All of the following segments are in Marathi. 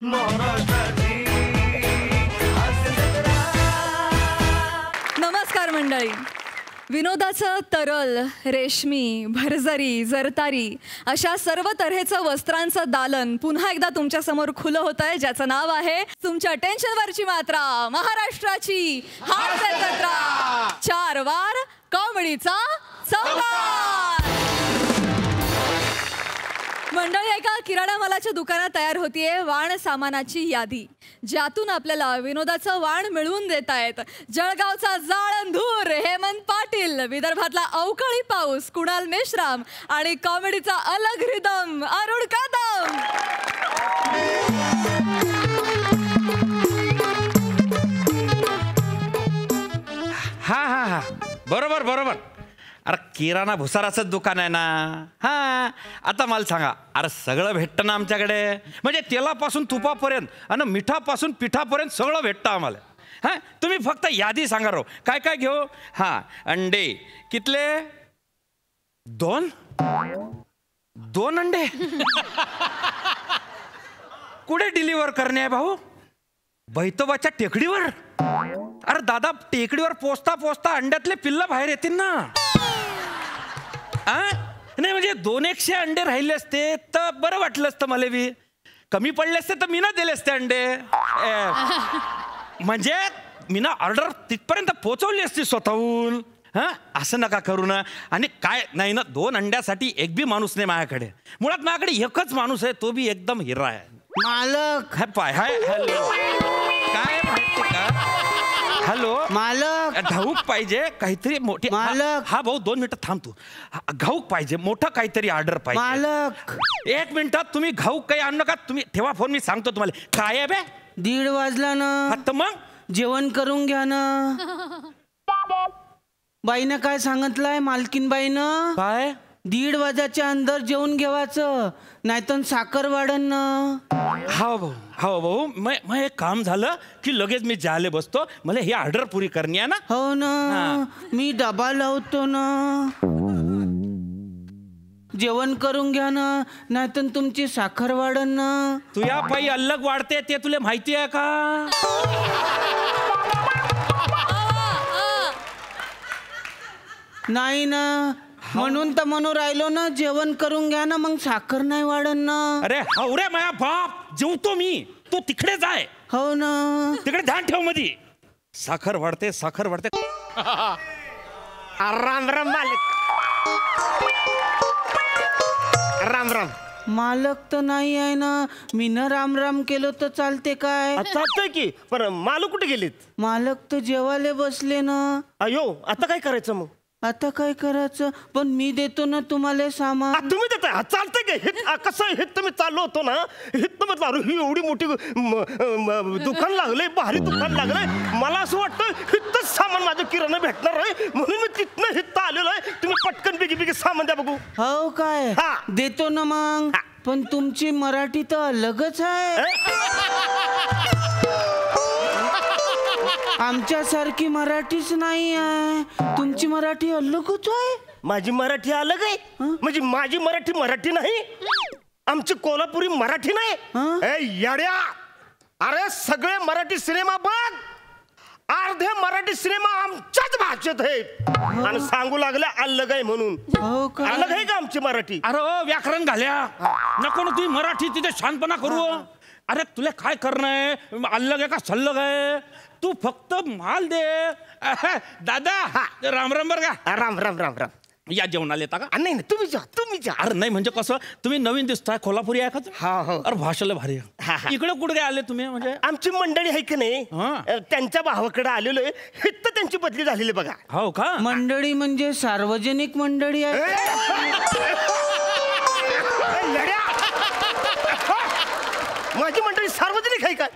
नमस्कार मंडळी. विनोदाचं तरल, रेशमी, भरजरी, जरतारी अशा सर्व तऱ्हेचं वस्त्रांचं दालन पुन्हा एकदा तुमच्या समोर खुलं होत आहे, ज्याचं नाव आहे तुमच्या टेन्शनवरची मात्रा, महाराष्ट्राची हास्य जत्रा. 4 वार कॉमेडीचा संवाद. मंडळी, एका किराणा मालाच्या दुकानात तयार होतीये वाण सामानाची यादी, ज्यातून आपल्याला विनोदाचं वाण मिळवून देत आहेत. जळगावचा जाळंधूर हेमंत पाटील, विदर्भातला अवकाळी पाऊस कुणाल मेश्राम आणि कॉमेडीचा अलग रिदम अरुण कदम. हा हा हा, बरोबर बरोबर. अरे किराणा भुसाराचंच दुकान आहे ना. हा, आता मला सांगा, अरे सगळं भेटतं ना आमच्याकडे, म्हणजे तेलापासून तुपापर्यंत आणि मिठापासून पिठापर्यंत सगळं भेटतं आम्हाला. हां, तुम्ही फक्त यादी सांगा रो, काय काय घेऊ. हां, अंडे कितले? 2 अंडे. कुठे डिलिव्हर करणे आहे भाऊ? बैतोबाच्या टेकडीवर? अरे दादा, टेकडीवर पोचता पोचता अंड्यातले पिल्ल बाहेर येतील ना. नाही म्हणजे 200 अंडे राहिले असते तर बरं वाटलं असतं मला. बी कमी पडले असते तर मी ना दिले असते अंडे. म्हणजे मी ना ऑर्डर तिथपर्यंत पोहोचवली असती स्वतःहून. हां, असं नका करू ना. आणि काय नाही ना, 2 अंड्यासाठी एक बी माणूस नाही माझ्याकडे. मुळात माझ्याकडे एकच माणूस आहे, तो बी एकदम हिरा आहे. मालक. हाय पाय, हाय हॅलो. काय माहिती का? हॅलो मालक. घाऊक पाहिजे काहीतरी मोठी. मालक. हा भाऊ 2 मिनिटं थांब तू. घाऊक पाहिजे, मोठं काहीतरी ऑर्डर पाहिजे. मालक. 1 मिनिटात तुम्ही घाऊक काही आणू नका. तुम्ही ठेवा फोन, मी सांगतो तुम्हाला. काय आहे बे? 1:30 वाजला ना. आता मग जेवण करून घ्या ना. बाईनं काय सांगितलंय, मालकीन बाईनं? काय? 1:30 वाजाच्या अंदर जेवण घेवायचं, नाहीतर साखर वाढन ना. हा भाऊ, हा भाऊ, मग एक काम झालं की लगेच मी जाले बसतो. मला ही ऑर्डर पुरी करणी आहे ना. हो ना. मी डबा लावतो ना. जेवण करून घ्या ना, नाहीतर तुमची साखर वाढन ना. तुझ्या पायी अलग वाढते ते तुला माहिती आहे का? नाही ना, म्हणून तर म्हणून राहिलो ना, जेवण करून घ्या ना, मग साखर नाही वाढन ना. अरे हवरे माया बाप, जेवतो मी, तू तिकडे जाय. हो ना, तिकडे ध्यान ठेव मधी. साखर वाढते, साखर वाढते. राम राम मालक. राम राम. मालक तर नाही आहे ना. मी न राम राम केलं तर चालते काय? चालतंय की, पण मालक कुठे गेलेत? मालक तर जेवायला बसले ना. अयो, आता काय करायचं मग? आता काय करायचं? पण मी देतो ना तुम्हाला सामान. तुम्ही देताय? चालतंय की. कसं हे तुम्ही चाललो होतो ना, हित म्हटलं अरे ही एवढी मोठी दुकान लागलंय, भारी दुकान लागलंय. मला असं वाटतं हितच सामान माझं किराणा भेटणार आहे, म्हणून मी तिथनं हित आलेलो आहे. तुम्ही पटकन बिगी बिगी सामान द्या बघू. हो काय? देतो ना मग. पण तुमची मराठी तर अलगच आहे. आमच्यासारखी मराठीच नाही आहे. तुमची मराठी अलगच आहे. माझी मराठी अलग आहे? म्हणजे माझी मराठी मराठी नाही? आमची कोल्हापुरी मराठी नाही? येड्या, अरे सगळे मराठी सिनेमा बघ, अर्धे मराठी सिनेमा आमच्याच भाषेत आहेत आणि सांगू लागले अलग आहे म्हणून. अलग आहे का आमची मराठी? अरे व्याकरण घाल्या नको ना, तुम्ही मराठी तिथे शांतपणा करू. अरे तुला काय करणं आहे? अलग आहे का सल्लग आहे? तू फक्त माल दे. दादा राम राम. बर का? राम राम राम राम. या जेवणाला येता का? नाही नाही, तुम्ही जा, तुम्ही जा. अरे नाही म्हणजे कसं, तुम्ही नवीन दिसताय, कोल्हापुरी आहे का? हा हो. अरे भाषेला भारी आहे. इकडे कुठे काय आले तुम्ही? म्हणजे आमची मंडळी आहे की नाही, त्यांच्या भावाकडे आलेलो आहे. हित त्यांची बदली झालेली बघा. हो का? मंडळी म्हणजे सार्वजनिक मंडळी आहे. माझी मंडळी सार्वजनिक आहे काय?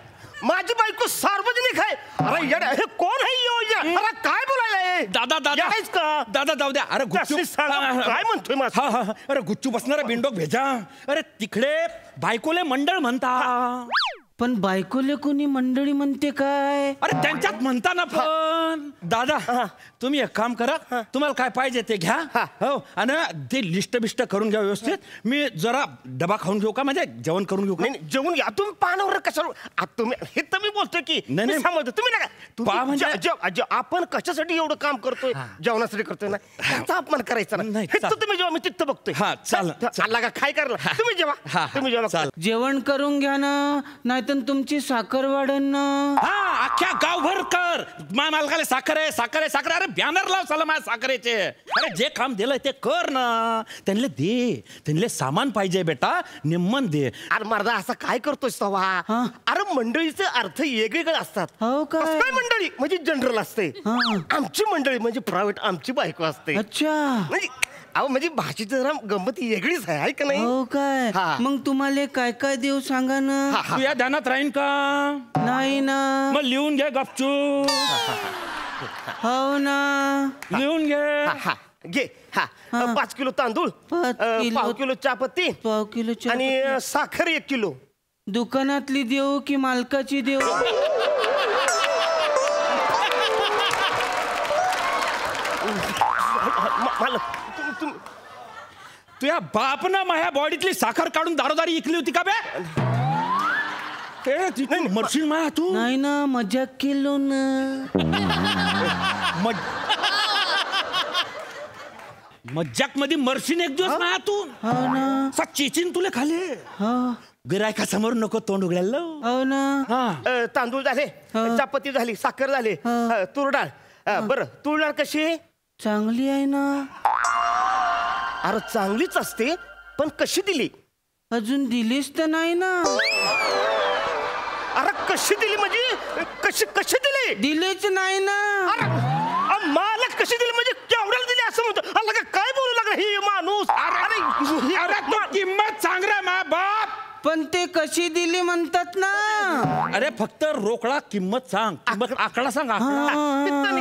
माझी बायको सार्वजनिक आहे? अरे येडा, हे कोण आहे योजना? अरे काय बोलायला? दादा दादा आहेस का? दादा जाऊ द्या. अरे गुच्चू काय म्हणतोय माझं? हा हा. अरे गुच्चू बसणारा बिंडोक भेजा. अरे तिकडे बायकोले मंडळ म्हणता. पण बायकोले कोणी मंडळी म्हणते काय? अरे त्यांच्यात म्हणता ना पण दादा तुम्ही एक काम करा, तुम्हाला काय पाहिजे ते घ्या. हो, आणि ते लिस्ट बिस्ट करून घ्या व्यवस्थित. मी जरा डबा खाऊन घेऊ का, म्हणजे जेवण करून घेऊ का? नाही जेवून घ्या तुम्ही. पानावर कशावर तुम्ही, हे तर मी बोलतोय की नाही. समजतो तुम्ही नका. पहा म्हणजे- आपण कशासाठी एवढं काम करतोय, जेवणासाठी करतोय ना, त्याचा अपमान करायचा नाही, हे तर तुम्ही जेव्हा मी तिथं बघतोय. चालला का काय करला तुम्ही जेव्हा तुम्ही जेव्हा जेवण करून घ्या ना, नाहीतर तुमची साखर वाढन ना. हा, अख्ख्या गावभर कर. माझ्या मालकाला साखर आहे, साखर आहे, साखर. अरे बॅनर लाव चला माझ्या साखरेचे. अरे जे काम दिलंय ते कर ना. त्यांना दे, त्यांना सामान पाहिजे बेटा, निम्मन दे. अरे मर्दा असं काय करतोय सवा? अरे मंडळीचे अर्थ वेगवेगळे असतात. हो काय? काय मंडळी म्हणजे जनरल असते, आमची मंडळी म्हणजे प्रायव्हेट, आमची बायको असते. अच्छा, म्हणजे अहो म्हणजे भाषेची जरा गंमत वेगळीच आहे का नाही? हो काय? मग तुम्हाला काय काय देऊ सांगा ना. तू या ध्यानात राहीन का? नाही ना. मग लिहून घे गपचूप. हो ना. लिहून घे. घे. 5 किलो तांदूळ, 5 किलो चहापत्ती, 1 किलो आणि साखर 1 किलो. दुकानातली देऊ की मालकाची देऊ? तुझ्या बापनं माझ्या बॉडीतली साखर काढून दारोदारी इकली होती का बे? मरशील माया तू. नाही ना, मजाक केलो ना. मज्जाक मध्ये मरशील एक दिवस माया तू. हो ना. चेचिन तुला खाली. गिरायका समोर नको तोंड उघडायला. हो ना. तांदूळ झाले, चहापत्ती झाली, साखर झाले, तूर डाळ. बरं तूर डाळ कशी? चांगली आहे ना. अरे चांगलीच असते, पण कशी दिली? अजून दिलीच तर नाही ना. अरे कशी दिली म्हणजे कशी कशी दिली? दिलीच नाही ना. अरे मला कशी दिली म्हणजे केवढ्याला दिली असं म्हणतो? अरे काय बोलू लागला ही माणूस? अरे तू किंमत सांग रे मा बाप. पण ते कशी दिली म्हणतात ना. अरे फक्त रोकडा किंमत सांग, किंमत आकडा सांग.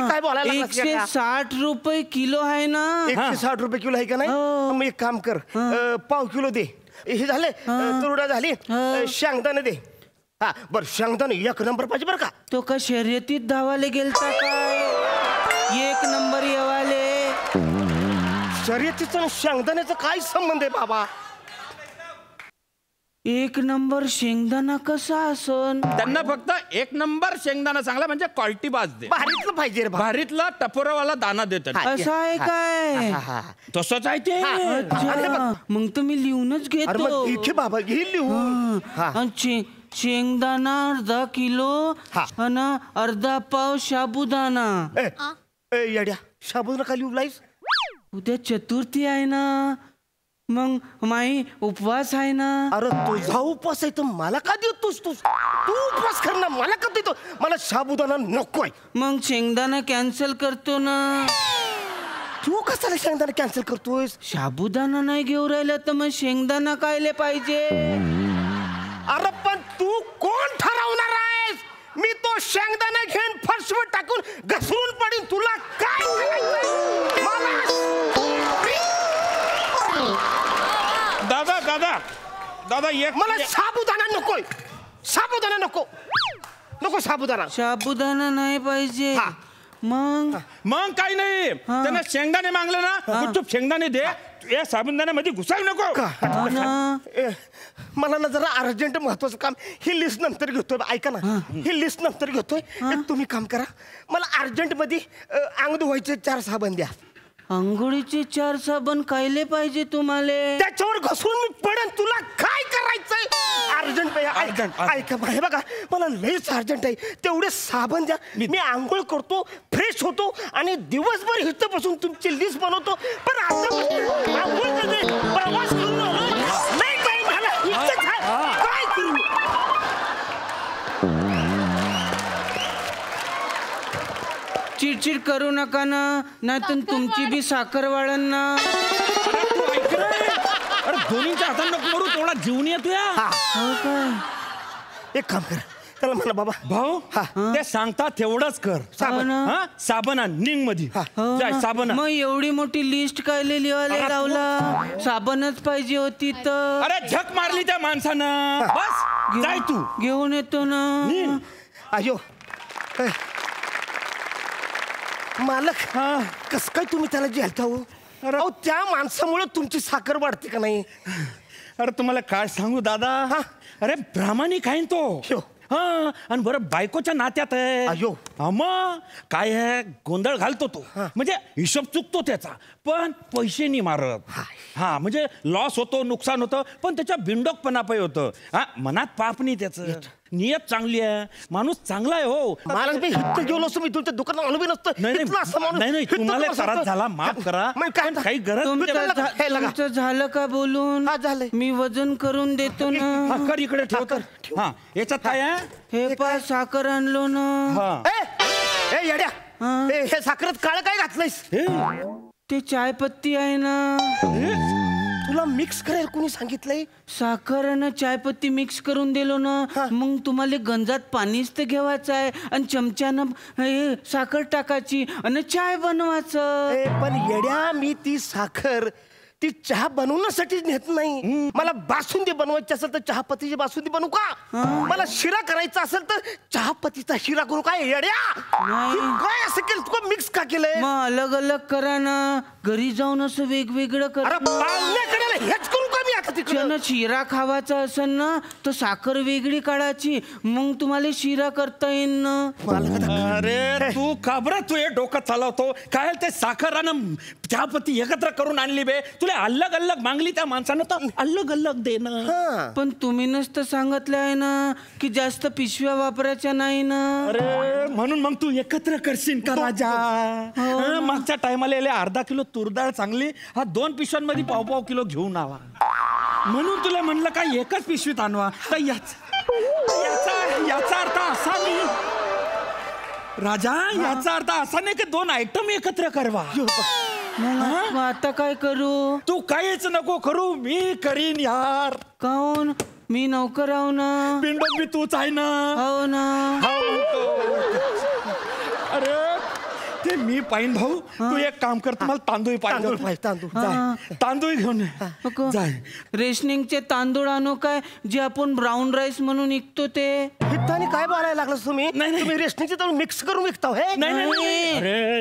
काय बोलायला? 160 रुपये किलो आहे ना. 160 रुपये किलो आहे का नाही? मग एक काम कर, 1/2 किलो दे. हे झाले, तुरडा झाली, शेंगदाणे दे. बरं शेंगदाणे 1 नंबर पाहिजे बरं का. तो का शर्यतीत धावाले गेलता काय? 1 नंबर येवाले. शर्यतीचं आणि शेंगदाण्याचं काय संबंध आहे बाबा? 1 नंबर शेंगदाणा कसा असन? त्यांना फक्त 1 नंबर शेंगदाणा चांगला म्हणजे क्वालिटी बाज दे. भारीतलं पाहिजे रे. भारीतला टपोरावाला दाना देतात. असं आहे काय? तसंच आहे ते. मग तुम्ही लिहूनच घेतो. इथे बाबा घे लिहून. शेंगदाणा 1/2 किलो आणि 1/2 पाव साबुदाणा. येड्या, साबुदाणा का लिहूलायस? उद्या चतुर्थी आहे ना, मग माई उपवास आहे ना. अरे तुझा उपवास आहे तर मला का देतोस? तू उपवास कर ना, मला का देतो? मला साबुदाणा नकोय. मग शेंगदाणा कॅन्सल करतो ना. तू कशाला शेंगदाणा कॅन्सल करतोयस? साबुदाणा नाही घेऊन राहिला तर मग शेंगदाणा कायले पाहिजे? अरे पण तू कोण ठरवणार आहेस? मी तो शेंगदाणा घेऊन फरशीवर टाकून घसरून पडीन. तुला काय दादा दादा दादा एक मला साबुदाणा नकोय. साबुदाणा नको, नको साबुदाणा. साबुदाणा नाही पाहिजे. मग काही नाही. त्यांना शेंगदाणे मागले ना, गुपचूप शेंगदाणे दे. या साबुदाण्यामध्ये घुसायला नको. मला ना जरा अर्जंट महत्वाचं काम, ही लिस्ट नंतर घेतोय. ऐका ना, ही लिस्ट नंतर घेतोय. तुम्ही काम करा, मला अर्जंट मध्ये अंग धुवायचे 4 साबण द्या. अंघोळीचे 4 साबण कायले पाहिजे तुम्हाला? त्याच्यावर घसरून मी पडेन. तुला काय करायचंय? अर्जंट. ऐका हे बघा, मला लईच अर्जंट आहे. तेवढे साबण द्या. मी आंघोळ करतो, फ्रेश होतो आणि दिवसभर इथं बसून तुमची लिस्ट बनवतो. पण आता आंघोळ करते, प्रवास करून नाही काय मला काय करू? चिडचिड करू नका ना, नाहीतर तुमची बी साखर वाढन ना. अरे दोन्हीच्या हाताने नको करू, तेवढा जीवन येतो. हो काय? एक काम कर, त्याला म्हणा बाबा भाऊ ते सांगता तेवढंच कर. साबण निंग मध्ये साबण. मग एवढी मोठी लिस्ट कायले लिहायला लावला? साबणच पाहिजे होती तर. अरे झक मारली त्या माणसानं. बस जाय तू. घेऊन येतो ना. अयो ए, मालक कस काय तुम्ही त्याला जेलता हो? अहो त्या माणसामुळे तुमची साखर वाढते का नाही? अरे तुम्हाला काय सांगू दादा, अरे प्रामाणिक आहे तो. हा, आणि बरं बायकोच्या नात्यात आहे. अयो. मग काय आहे, गोंधळ घालतो तो, म्हणजे हिशोब चुकतो त्याचा, पण पैसे नाही मारत. हा, म्हणजे लॉस होतो, नुकसान होतं, पण त्याच्या बिंडोकपणा पाय होतं. हा, मनात पाप नाही त्याचं, नियत चांगली आहे, माणूस चांगला आहे. हो, मला मी हित घेऊन असतो, मी तुमच्या दुकानात आणून नसतं. नाही तुम्हाला त्रास झाला, माफ करा, काही गरज. तुमचं झालं का बोलून? झालंय. मी वजन करून देतो ना. कर इकडे ठेव. हा, याच्यात काय आहे? हे पा साखर आणलो ना. हा, ए येड्या, हे साखरेत काळ काय घातलंयस? ते चायपत्ती आहे ना. तुला मिक्स करायला कोणी सांगितलंय? साखर आणि चायपत्ती मिक्स करून दिलो ना, मग तुम्हाला गंजात पाणीच तर घ्यावायचं आहे आणि चमच्यानं हे साखर टाकायची आणि चाय बनवायचं. पण येड्या, मी ती साखर ती चहा बनवण्यासाठी नेत नाही. मला बासुंदी बनवायची असेल तर चहापत्तीची बासुंदी बनवू का? मला शिरा करायचा असेल तर चहापत्तीचा शिरा करू काय? येड्या, काय असं केलं तू? मिक्स का केलंय? मग अलग अलग करा ना, घरी जाऊन असं वेगवेगळं अरे करा. पाहुण्याकडे हेच करू का मी आता तिकडे? शिरा खावायचा असेल ना तर साखर वेगळी काढायची, मग तुम्हाला शिरा करता येईल ना. अरे तू का बरं तू हे डोकं चालवतो? काय ते साखर आणि चहापत्ती एकत्र करून आणली बे, तुला अलग अलग मागली त्या माणसानं तर अलग अलग दे ना. पण तुम्ही नसतं सांगितलं आहे ना की जास्त पिशव्या वापरायच्या नाही ना. अरे म्हणून मग तू एकत्र करशील का राजा? मागच्या टायमाला अर्धा किलो तुरडाळ चांगली, हा 2 पिशव्यांमध्ये पाव किलो घेऊन आवा, म्हणून तुला म्हणलं काय एकच पिशवीत आणवा. तर याचा अर्थ असा नाही राजा, याचा अर्थ असा नाही की 2 आयटम एकत्र करवा. मग आता काय करू? तू काहीच नको करू, मी करीन यार. काऊन? मी नौकर आहो ना. पिंडो मी तूच आहे ना. हो ना. अरे ते मी पाहिन भाऊ, तू एक काम कर, तुम्हाला तांदूळ पाहिजे, तांदूळ घेऊन जाय. रेशनिंगचे तांदूळ आणू काय, जे आपण ब्राऊन राईस म्हणून विकतो ते? हिताने काय बोलायला लागलं तुम्ही? तुम्ही रेशनिंगचे तांदूळ मिक्स करून विकता? हे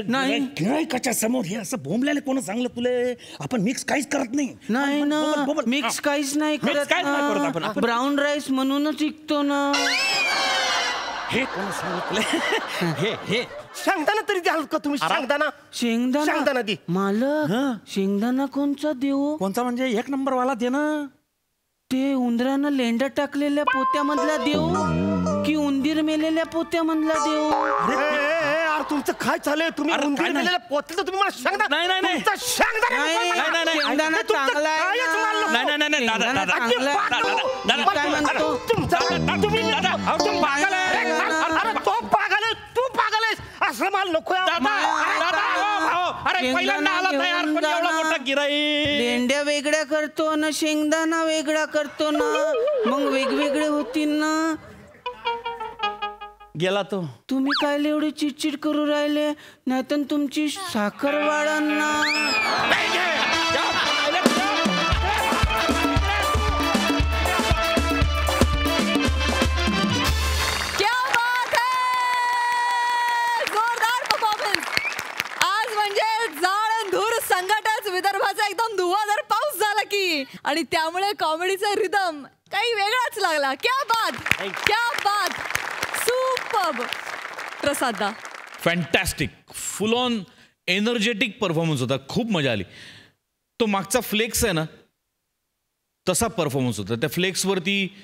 नाही. गिऱ्हाईकाच्या समोर हे असं बोंबल्याला कोण सांगलं तुला? आपण मिक्स काहीच करत नाही. नाही ना, मिक्स काहीच नाही करत. ब्राऊन राईस म्हणूनच विकतो ना. हे कोण सांगितलं? हे शेंगदाणा तरी द्याल का तुम्ही? शेंगदाणा दे. मालक, शेंगदाणा कोणचा देऊ? कोणचा म्हणजे? 1 नंबर वाला दे ना. ते उंदरानं लेंडा टाकलेल्या पोत्यामधला देऊ की उंदीर मेलेल्या पोत्यामधला देऊ? अरे तुमचं काय चाललंय? तुम्ही उंदीर मेलेल्या पोत्याचं तुम्ही मला शेंगदाणा? नाही तो पागल आहे, तू पागल आहेस, असं मला नको. लेंड्या वेगळ्या करतो ना, शेंगदाणा वेगळा करतो ना, मग वेगवेगळे होतील ना. गेला तो. तुम्ही काय एवढी चिडचिड करू राहिले? नाहीतर तुमची साखर वाढन ना. विदर्भाचा एकदम धुवाधार पाऊस झाला की, आणि त्यामुळे कॉमेडीचा रिदम काही वेगळाच लागला. क्या बात, सुपर्ब. प्रसादा, fantastic, full on energetic performance होता, खूप मजा आली. तो मागचा फ्लेक्स आहे ना, तसा परफॉर्मन्स होता. त्या फ्लेक्सवरती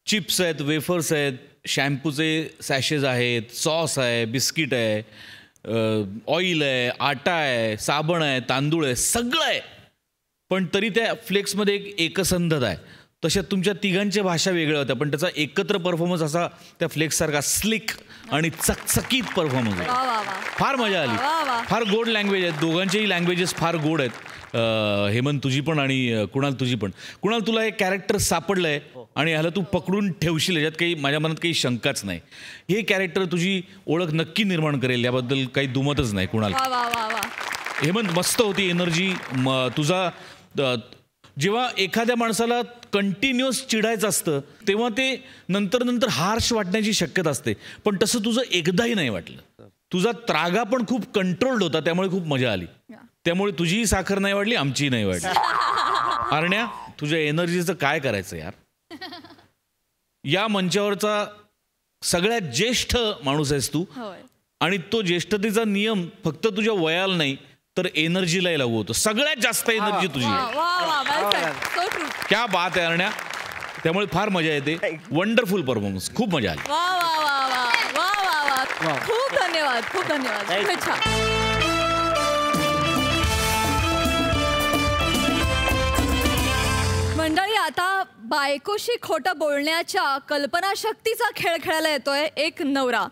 चिप्स आहेत, वेफर्स आहेत, शॅम्पूचे सॅशेज आहेत, सॉस आहे, बिस्किट आहे, ऑइल आहे, आटा आहे, साबण आहे, तांदूळ आहे, सगळं आहे. पण तरी त्या फ्लेक्समध्ये एक एकसंधता आहे. तशा तुमच्या तिघांच्या भाषा वेगळ्या होत्या, पण त्याचा एकत्र परफॉर्मन्स असा त्या फ्लेक्ससारखा स्लिक आणि चकचकीत परफॉर्मन्स होता. फार मजा आली. फार गोड लँग्वेज आहेत, दोघांचेही लँग्वेजेस फार गोड आहेत. हेमंत तुझी पण आणि कुणाल तुझी पण. कुणाल, तुला हे कॅरेक्टर सापडलं आहे आणि ह्याला तू पकडून ठेवशील, याच्यात काही माझ्या मनात काही शंकाच नाही. हे कॅरेक्टर तुझी ओळख नक्की निर्माण करेल, याबद्दल काही दुमतच नाही. कुणाल, हेमंत, मस्त होती एनर्जी तुझा. जेव्हा एखाद्या माणसाला कंटिन्युअस चिडायचं असतं तेव्हा ते नंतर नंतर हार्श वाटण्याची शक्यता असते. पण तसं तुझं एकदाही नाही वाटलं. तुझा त्रागा पण खूप कंट्रोल्ड होता, त्यामुळे खूप मजा आली. त्यामुळे तुझीही साखर नाही वाढली, आमचीही नाही वाढली. अरण्या, तुझ्या एनर्जीचं काय करायचं यार. या मंचावरचा सगळ्यात ज्येष्ठ माणूस आहेस तू, आणि तो ज्येष्ठतेचा नियम फक्त तुझ्या वयाला नाही तर एनर्जीलाही लागू होतो. सगळ्यात जास्त एनर्जी तुझी आहे. क्या बात आहे अरण्या. त्यामुळे फार मजा येते. वंडरफुल परफॉर्मन्स, खूप मजा आली. खूप धन्यवाद, खूप धन्यवाद. शुभेच्छा. मंडळी, आता बायकोशी खोटं बोलण्याच्या कल्पनाशक्तीचा खेळ खेळायला येतोय एक नवरा.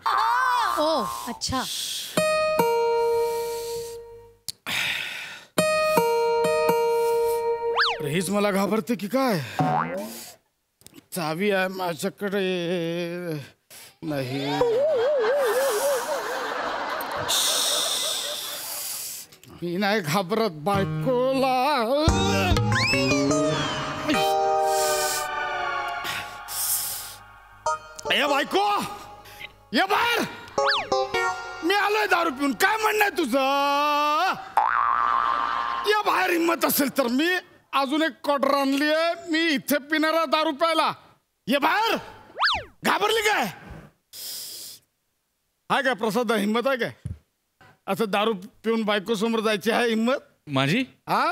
ओ अच्छा. हीच मला घाबरते की काय. चावी आहे माझ्याकडे नाही. मी नाही घाबरत बायकोला. ये बायको, ये बाहेर. मी आलोय दारू पिऊन. काय म्हणणं आहे तुझं? या बाहेर हिंमत असेल तर मी अजून एक क्वार्टर आणली आहे. मी इथे पिणारा दारू प्यायला. ये बाहेर. घाबरली काय? हाय काय प्रसाद, हिंमत आहे काय? असं दारू पिऊन बायको समोर जायची आहे हिंमत माझी? हा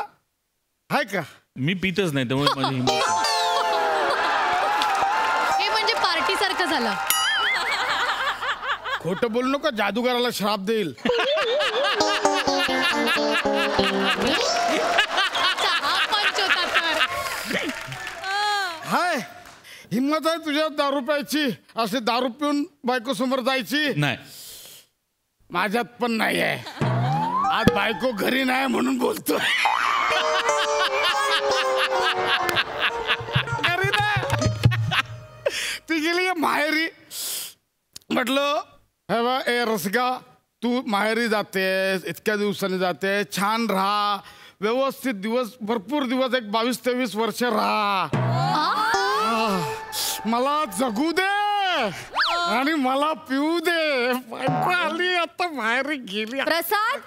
हाय का? मी पितच नाही, त्यामुळे माझी हिंमत नाही. हे म्हणजे पार्टी सारखं झालं. खोटं बोलू नका, जादूगाराला श्राप देईल. हाय, हिम्मत आहे तुझ्या दारू प्यायची? असे दारू पिऊन बायको समोर जायची? नाही, माझ्यात पण नाही आहे. आज बायको घरी नाही म्हणून बोलतो. घरी नाही, ती गेली माहेरी. म्हटलं हे बा, ए रसिका, तू माहेरी जातेस, इतक्या दिवसांनी जाते, छान राहा, व्यवस्थित दिवस, भरपूर दिवस, एक 22-23 वर्ष राहा. मला जगू दे आणि मला पिऊ दे. बायको आली आता, माहेरी गेली. प्रसाद,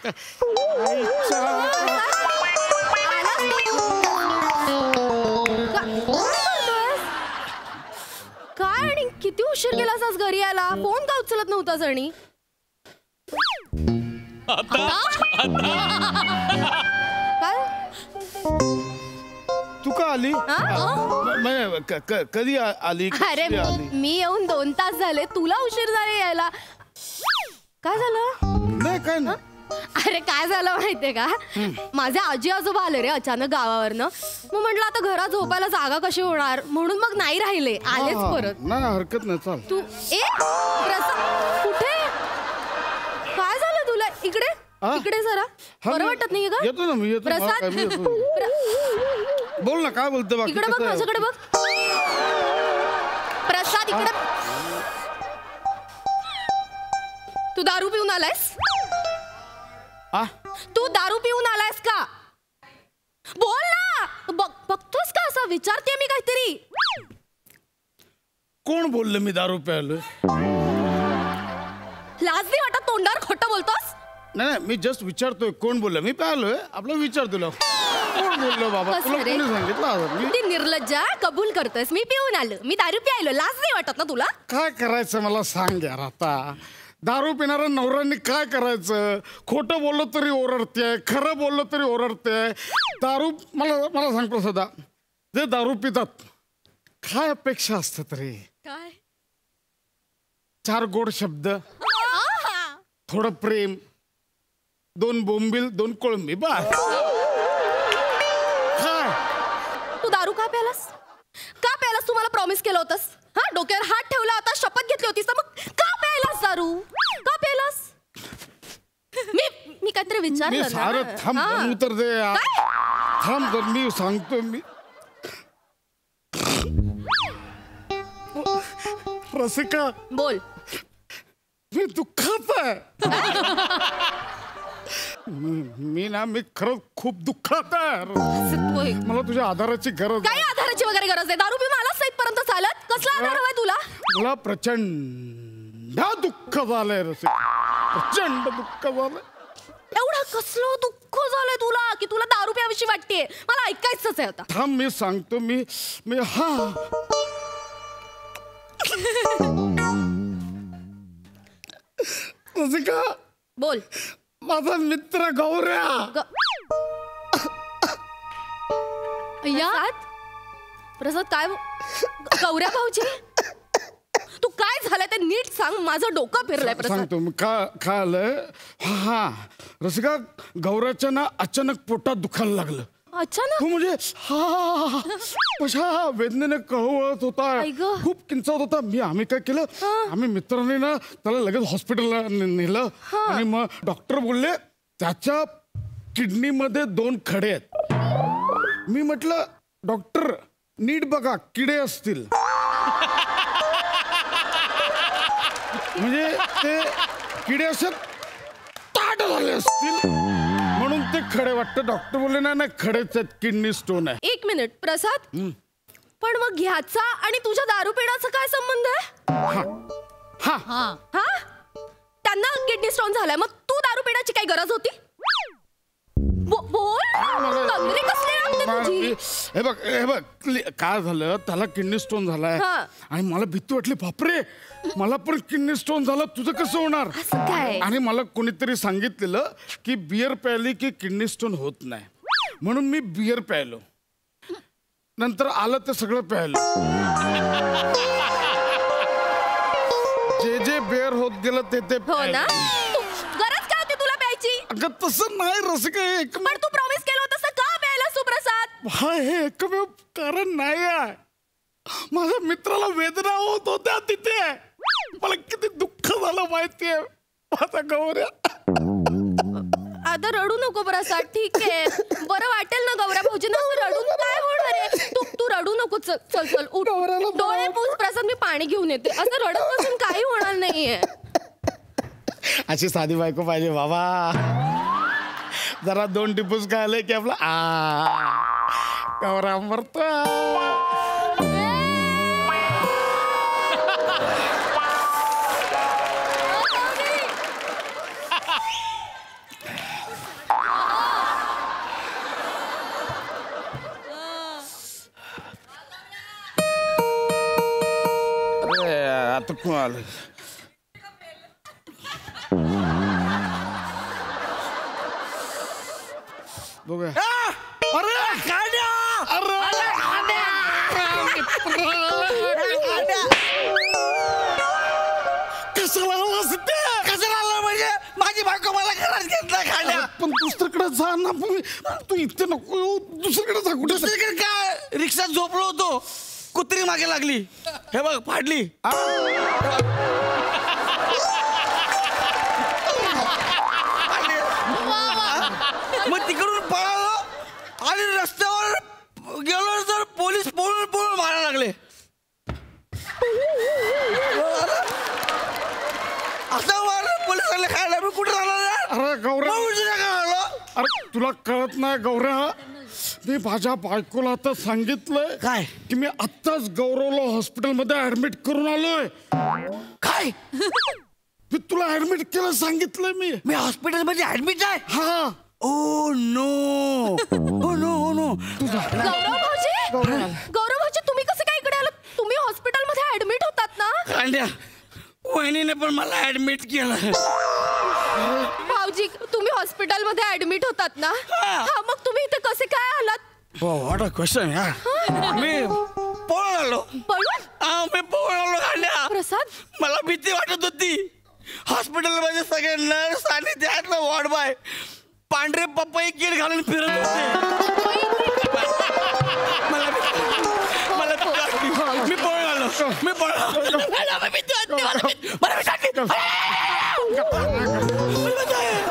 काय आणि किती उशीर केलास आज घरी यायला? फोन का उचलत नव्हतास? आणि काय तू का आली? कधी आली? अरे मी येऊन 2 तास झाले, तुला उशीर झाले यायला. काय झालं? नाही काय ना. अरे काय झालं माहितीये का, माझे आजी आजोबा आले रे अचानक गावावरनं. मग म्हटलं आता घरात झोपायला जागा कशी होणार, म्हणून मग नाही राहिले, आलेच परत. नाही हरकत नाही, चाल. तू प्रसाद कुठे? काय झालं तुला? इकडे इकडे जरा. बरं वाटत नाहीये का? येतो ना मी, येतो. प्रसाद, बोल ना, काय बोलते बाकी? इकडे बघ, माझ्याकडे बघ. प्रसाद इकडे. तू दारू पिऊन आलायस? तू दारू पिऊन आलायस का? बोल ना. बघतोस का असं? विचारते मी काहीतरी. कोण बोललं मी दारू प्यायलोय? लाज नाही वाटत? तोंडावर खोटं बोलतोस? नाही, मी जस्ट विचारतोय कोण बोललं. मी प्यायलोय, आपलं विचार तुला. कोण बोललो बाबा? तुला कोणी सांगितलं? किती निर्लज्ज, कबूल करतोस मी पिऊन आलो, मी दारू प्यायलो. लाज नाही वाटत ना तुला? काय करायचं मला सांग यार. आता दारू पिणाऱ्या नवऱ्यांनी काय करायचं? खोटं बोललो तरी ओरडते, खरं बोललो तरी ओरडते. दारू मला सांग प्रसादा, जे दारू पितात काय अपेक्षा असतात रे? काय? 4 गोड शब्द, थोडं प्रेम, 2 बोंबील, 2 कोळंबी, बस. काय तू दारू का प्यालास? का प्यालास? तू मला प्रॉमिस केलं होतंस. हा, डोक्यावर हात ठेवला होता, शपथ घेतली होतीस, तर मग का प्यायलास दारू? का प्यायलास? मी काहीतरी मी विचारलं सारं ना. थांब, हा. उत्तर दे यार. थांब तर मी सांगतो. मी रसिका, बोल. मी दुःखात आहे. मी खरंच खूप दुःखात आहे. हसतोय. मला तुझ्या आधाराची गरज काही आहे. आधाराची वगैरे गरज आहे. दारू पिऊन आलाच इथपर्यंत चालत. कसला आधार हवाय तुला? मला प्रचंड दुःख झालंय रसिक, प्रचंड दुःख झालंय. एवढं कसलं दुःख झालंय तुला की तुला दारू प्याविषयी वाटतेय? मला ऐकायचंच आहे आता. थांब मी सांगतो. मी हा रसिका, बोल. माझा मित्र गौऱ्या. प्रसाद काय गौऱ्या भाऊजी तू काय झालंय ते नीट सांग. माझं डोकं फिरलंय प्रसाद. सांगतो मी काय आलंय. हा रसिका, गौऱ्याच्या ना अचानक पोटात दुखायला लागलं. अचानक म्हणजे कशा वेदनेने कळवळत होता, आई गं. खूप किंचावत होता. आम्ही काय केलं, आम्ही मित्रांनी ना त्याला लगेच हॉस्पिटलला नेलं. आणि मग डॉक्टर बोलले त्याच्या किडनीमध्ये 2 खडे आहेत. मी म्हटलं डॉक्टर नीट बघा, किडे असतील. म्हणजे ते किडे असे ताट झाले असतील म्हणून ते खडे वाटतं. डॉक्टर बोलले नाही खडेच आहेत, किडनी स्टोन आहे. 1 मिनिट प्रसाद, पण मग ह्याचा आणि तुझ्या दारू पिण्याचा काय संबंध आहे? हा त्यांना किडनी स्टोन झालाय, मग तू दारू पिण्याची काय गरज होती? बोल. तंद्री कसली लागते तुझी? हे बघ काय झालं, त्याला किडनी स्टोन झालाय आणि मला भीती वाटली. बापरे, मला पण किडनी स्टोन झाला, तुझं कसं होणार? असं काय? आणि मला कोणीतरी सांगितलेलं की बियर प्यायली की किडनी स्टोन होत नाही, म्हणून मी बियर प्यायलो. नंतर आलं ते सगळं प्यायलो. जे बियर होत गेलं ते हो ना. गरज काय होती तुला प्यायची? अगं तसं नाही रसिका, पण तू प्रॉमिस केलं होतं का प्यायलास तू प्रसाद? हे एकमेव कारण नाही आहे. माझ्या मित्राला वेदना होत होत्या तिथे. मला किती दुःख झालं माहितीये. माझा गौऱ्या. आता रडू नको प्रसाद, ठीक आहे, बरं वाटेल ना गौऱ्या भाऊजींना. रडून काय होणार आहे? तू रडू नको. चल उठ, डोळे पुस प्रसाद, मी पाणी घेऊन येते. असं रडत बसून काही होणार नाहीये. अशी साधी बायको पाहिजे बाबा. जरा 2 टिपूस खायले की आपला गौरा मरतो. आता कोण आलं? बघूया. अरे गाड्या, कशाला आलं म्हणजे माझी बायको मला घरात घेतला खाण्या. पण दुसरीकडे जा ना. तू इथे नको येऊ, दुसरीकडे जा. कुठे? दुसरीकडे काय, रिक्षात झोपलो होतो, कुत्री मागे लागली, हे बघ फाडली. मग तिकडून पळालो आणि रस्त्यावर गेलो तर पोलीस पळून मारायला लागले. असं मारलं पोलीस आले खायला. मी कुठे राहणार? अरे गौऱ्या, आलो. अरे तुला कळत नाही गौऱ्या, मी माझ्या बायकोला आता सांगितलंय काय की मी आत्ताच गौरवला हॉस्पिटलमध्ये ऍडमिट करून आलोय. काय? मी तुला ऍडमिट केलं सांगितलंय. मी हॉस्पिटलमध्ये ऍडमिट आहे. हा. Oh no. गौरव भाऊजी तुम्ही कसं काय इकडे आलात? तुम्ही हॉस्पिटलमध्ये ऍडमिट होतात ना? कांड्या, वहिनीने पण मला ऍडमिट केलं. भाऊजी तुम्ही हॉस्पिटलमध्ये ऍडमिट होतात ना? हा, मग तुम्ही इथे कसे काय आलात? What a question. मी पळून आलो. मी पळून आलो कांड्या. प्रसाद, मला भीती वाटत होती. हॉस्पिटलमध्ये सगळे नर्स आणि त्यातलं वॉर्ड बॉय पांढरे पपई किट घालून फिरत होते. मी पळून आलो.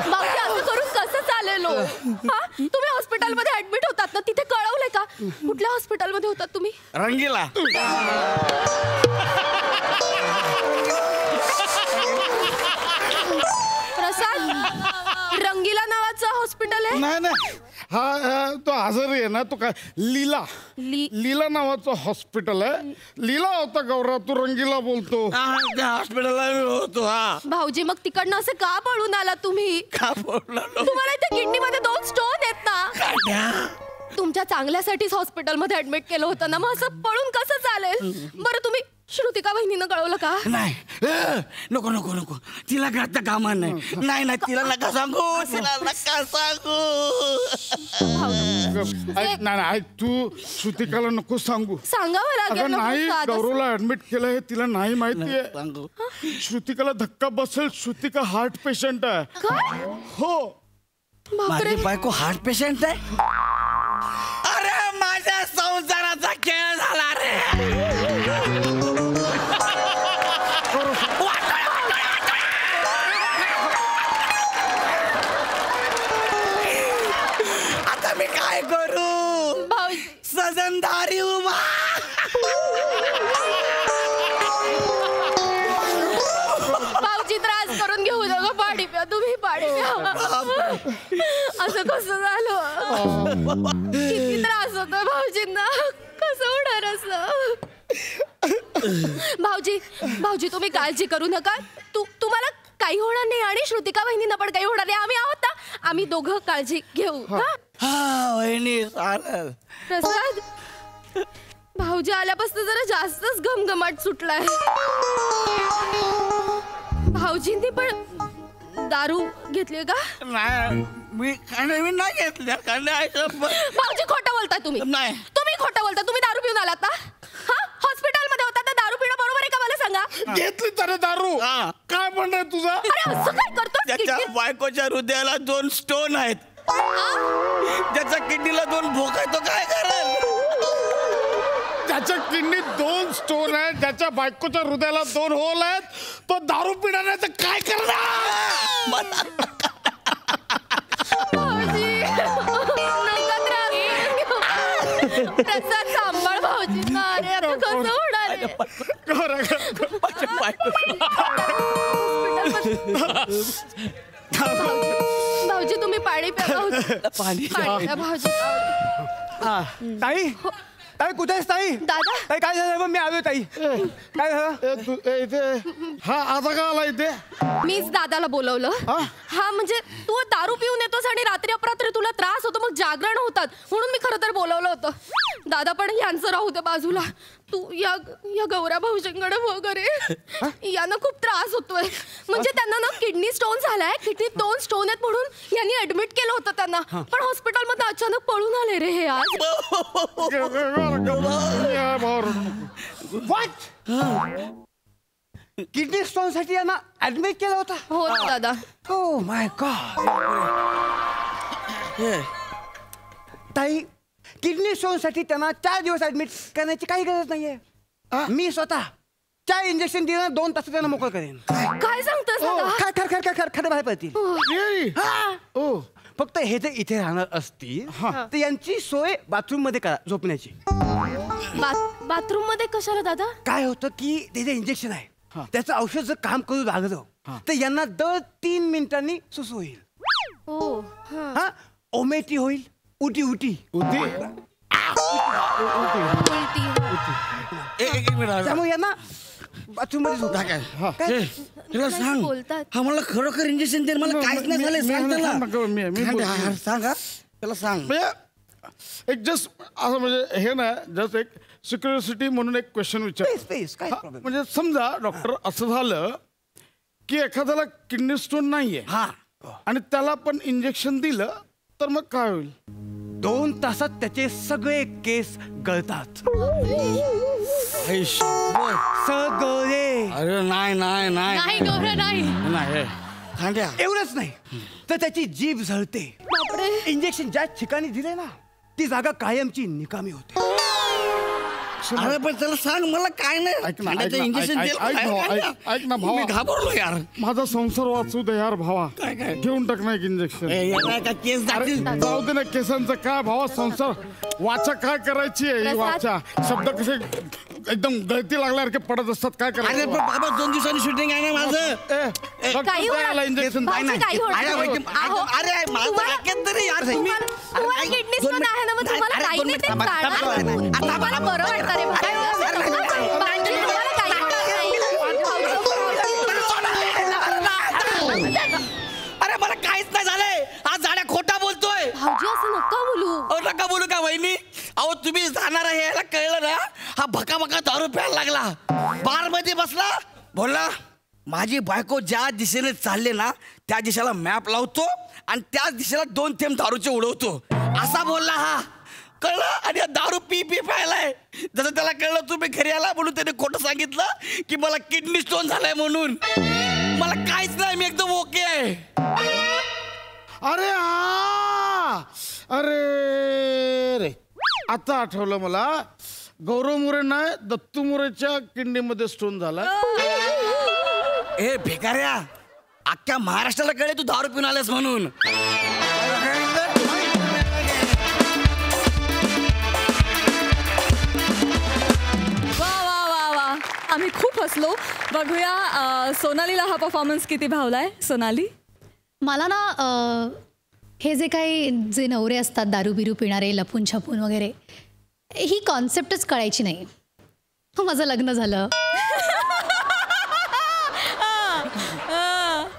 भाऊजी असं करून कसं चालेल? तुम्ही हॉस्पिटलमध्ये ऍडमिट होतात ना, तिथे कळवलंय का कुठल्या हॉस्पिटलमध्ये होतात तुम्ही? रंगीला. प्रसाद, रंगीला नावाचं आहे? नाही नाही हा तो आजारी आहे ना तो काय लीला नावाचं हॉस्पिटल आहे. लीला होता गौरा तू रंगीला बोलतो. त्या हॉस्पिटलला मी होतो. हा भाऊजी मग तिकडनं असं का पळून आला तुम्ही? का बोलला तुम्हाला इथे किडनीमध्ये 2 स्टोन आहेत ना. तुमच्या चांगल्यासाठीच हॉस्पिटलमध्ये ऍडमिट केलं होतं ना, मग असं पळून कसं चालेल? बरं तुम्ही श्रुतिका वहिनीनं कळवलं का? नाही नको नको नको तिला घातलं कामा नाही. नाही नाही तिला नका सांगू. तिला नका सांगू. ऐक नाही ऐक तू श्रुतिकाला नको सांगू. सांगावं लागेल अगं ना, नाही साधं- गौरवला ऍडमिट केलं हे तिला नाही माहितीये. सांगू श्रुतिकाला धक्का बसेल. श्रुतिका हार्ट पेशंट आहे. काय? हो बापरे. माझी बायको हार्ट पेशंट आहे. अरे माझ्या संसाराचा खेळ झाला रे. आता मी काय करू? भाऊजी सजनदारी उभा. भाऊजी त्रास करून घेऊ नका. पाणी प्या तुम्ही. पाणी प्या. असं कसं झालं? किती त्रास होतोय भाऊजींना. कसं होणार असं? भाऊजी तुम्ही काळजी करू नका. तुम्हाला काही होणार नाही आणि श्रुतिका वहिनींना पण काही होणार नाही. आम्ही आहोत ना. आम्ही दोघं काळजी घेऊ. हा वहिनी चालेल. प्रसाद भाऊजी आल्यापासून जरा जास्तच घमघमाट सुटलाय. भाऊजींनी पण दारू घेतली का? नाही मी नाही घेतल्या. भाऊजी खोटं बोलताय तुम्ही. नाही. तुम्ही खोटं बोलताय. तुम्ही दारू पिऊन आलात ना? हा हॉस्पिटलमध्ये होता तर दारू पिणं बरोबर आहे का मला सांगा? घेतली तर दारू. हा. काय म्हणणार तुझा? अरे असं काय करतोस? त्याच्या बायकोच्या हृदयाला 2 स्टोन आहेत. त्याच्या किडनीला 2 भोक आहे. तो काय करेल? त्याच्या किडनीत 2 स्टोन आहेत. त्याच्या बायकोच्या हृदयाला 2 होल आहेत. तो दारू पिणार नाही तर काय करणार? भाऊजी नका त्रास घेऊ. प्रसाद सांभाळ भाऊजींना. अरे आता कसं होणार आहे? भाऊजी तुम्ही पाणी प्या. पाणी प्या भाऊजी. ताई ताई कुठे आहेस ताई? दादा ताई काय झालं? मी आलोय ताई. काय झालं? इथे हा आता का आला इथे? मीच दादाला बोलवलं. हा म्हणजे तू दारू पिऊन येतोस आणि रात्री अपरात्री तुला त्रास होतो मग जागरण होतात म्हणून मी खरं तर बोलवलं होतं. दादा पण यांचं राहू दे बाजूला. तू या गौरा भाऊजींकडे वगैरे यांना खूप त्रास होतोय. म्हणजे त्यांना ना किडनी स्टोन झालाय. किडनीत 2 स्टोन आहेत म्हणून यांनी ऍडमिट केलं होतं त्यांना. पण हॉस्पिटलमध्ये अचानक पळून आले रे हे आज. किडनी स्टोन साठी यांना ऍडमिट केलं होतं. हो ना दादा. Oh my God. ताई किडनी स्टोन साठी त्यांना 4 दिवस ऍडमिट करण्याची काही गरज नाहीये. मी स्वतः 4 इंजेक्शन दिलं 2 तासात त्यांना मोकळं करेन. काय सांगतोस दादा? खरं बाहेर पडतील. फक्त हे जर इथे राहणार असतील तर यांची सोय बाथरूम मध्ये करा झोपण्याची. बाथरूम मध्ये कशाला दादा? काय होतं की ते जे इंजेक्शन आहे त्याचं औषध जर काम करू लागलं तर यांना दर 3 मिनिटांनी सुसू होईल. हो हा ओमेटी होईल. उटी त्यामुळे यांना बाथरूम मध्ये तुला सांग बोलतात. हा मला खरोखर इंजेक्शन दे. मला काहीच नाही झालंय. सांग त्याला. सांग त्याला सांग. एक जस्ट असं म्हणजे हे ना जस्ट एक सिक्युरिटी म्हणून एक क्वेश्चन विचार. म्हणजे समजा डॉक्टर असं झालं की एखाद्याला किडनी स्टोन नाहीये आणि त्याला पण इंजेक्शन दिलं तर मग काय होईल? 2 तासात त्याचे सगळे केस गळतात. सगळे. अरे नाही नाही नाही नाही गौरा नाही. नाही खांद्या. एवढंच नाही तर त्याची जीभ जळते. इंजेक्शन ज्या ठिकाणी दिले ना ती जागा कायमची निकामी होते. अरे पण त्याला सांग मला काय नाही. इंजेक्शन ऐक ना भावा. मी घाबरलो यार. माझा संसार वाचू दे यार भावा. काय काय घेऊन टाक ना एक इंजेक्शन. केस जाऊ दे ना केसांचं काय भावा. संसार वाचा काय करायची आहे ही वाचा. शब्द कसे एकदम गळती लागल्यासारखे पडत असतात, काय अरे करायचं? पण बाबा 2 दिवसांनी शूटिंग आहे ना माझं. काही होणार- इंजेक्शन भाऊजी, काही होणार अरे, नाही. अहो, अरे माझं तुम्हाला- ऐकत तरी यार तुम्ही. तुम्हाला किडनी स्टोन आहे ना, मग तुम्हाला अरे, काही 2 नाही, ते मिनिट थांबा. जाणार नाही. तुम्हाला बरं वाटतं रे भाऊ. भाऊजी, तुम्हाला काही होणार नाही. अरे मला काहीच नाही झालंय. आज जाड्या खोटा बोलतोय. भाऊजी असं नका बोलू. अहो नका बोलू का वहिनी. अहो तुम्ही जाणार आहे याला कळलं ना, हा भका भका दारू प्यायला लागला, बार मध्ये बसला, बोलला माझी बायको ज्या दिशेने चालले ना त्या दिशेला मॅप लावतो आणि त्याच दिशेला 2 थेंब दारूचे उडवतो, असा बोलला हा. कळलं. आणि हा दारू पी प्यायलाय. जसं त्याला कळलं तुम्ही घरी आला म्हणून त्याने खोटं सांगितलं की मला किडनी स्टोन झालाय म्हणून. मला काहीच नाही, मी एकदम ओके आहे. अरे हा, अरे रे, आता आठवलं मला. गौरव मोरे नाही, दत्तू मोरेच्या किडनीमध्ये स्टोन झाला. ए भिकाऱ्या, अख्ख्या महाराष्ट्राला कळे तू दारू पिऊन आलास म्हणून. वा वा वा वा, आम्ही खूप हसलो. बघूया सोनालीला हा परफॉर्मन्स किती भावलाय. सोनाली, मला ना हे जे काही जे नवरे असतात दारू बिरू पिणारे, लपून छपून वगैरे, ही कॉन्सेप्टच कळायची नाही. माझं लग्न झालं,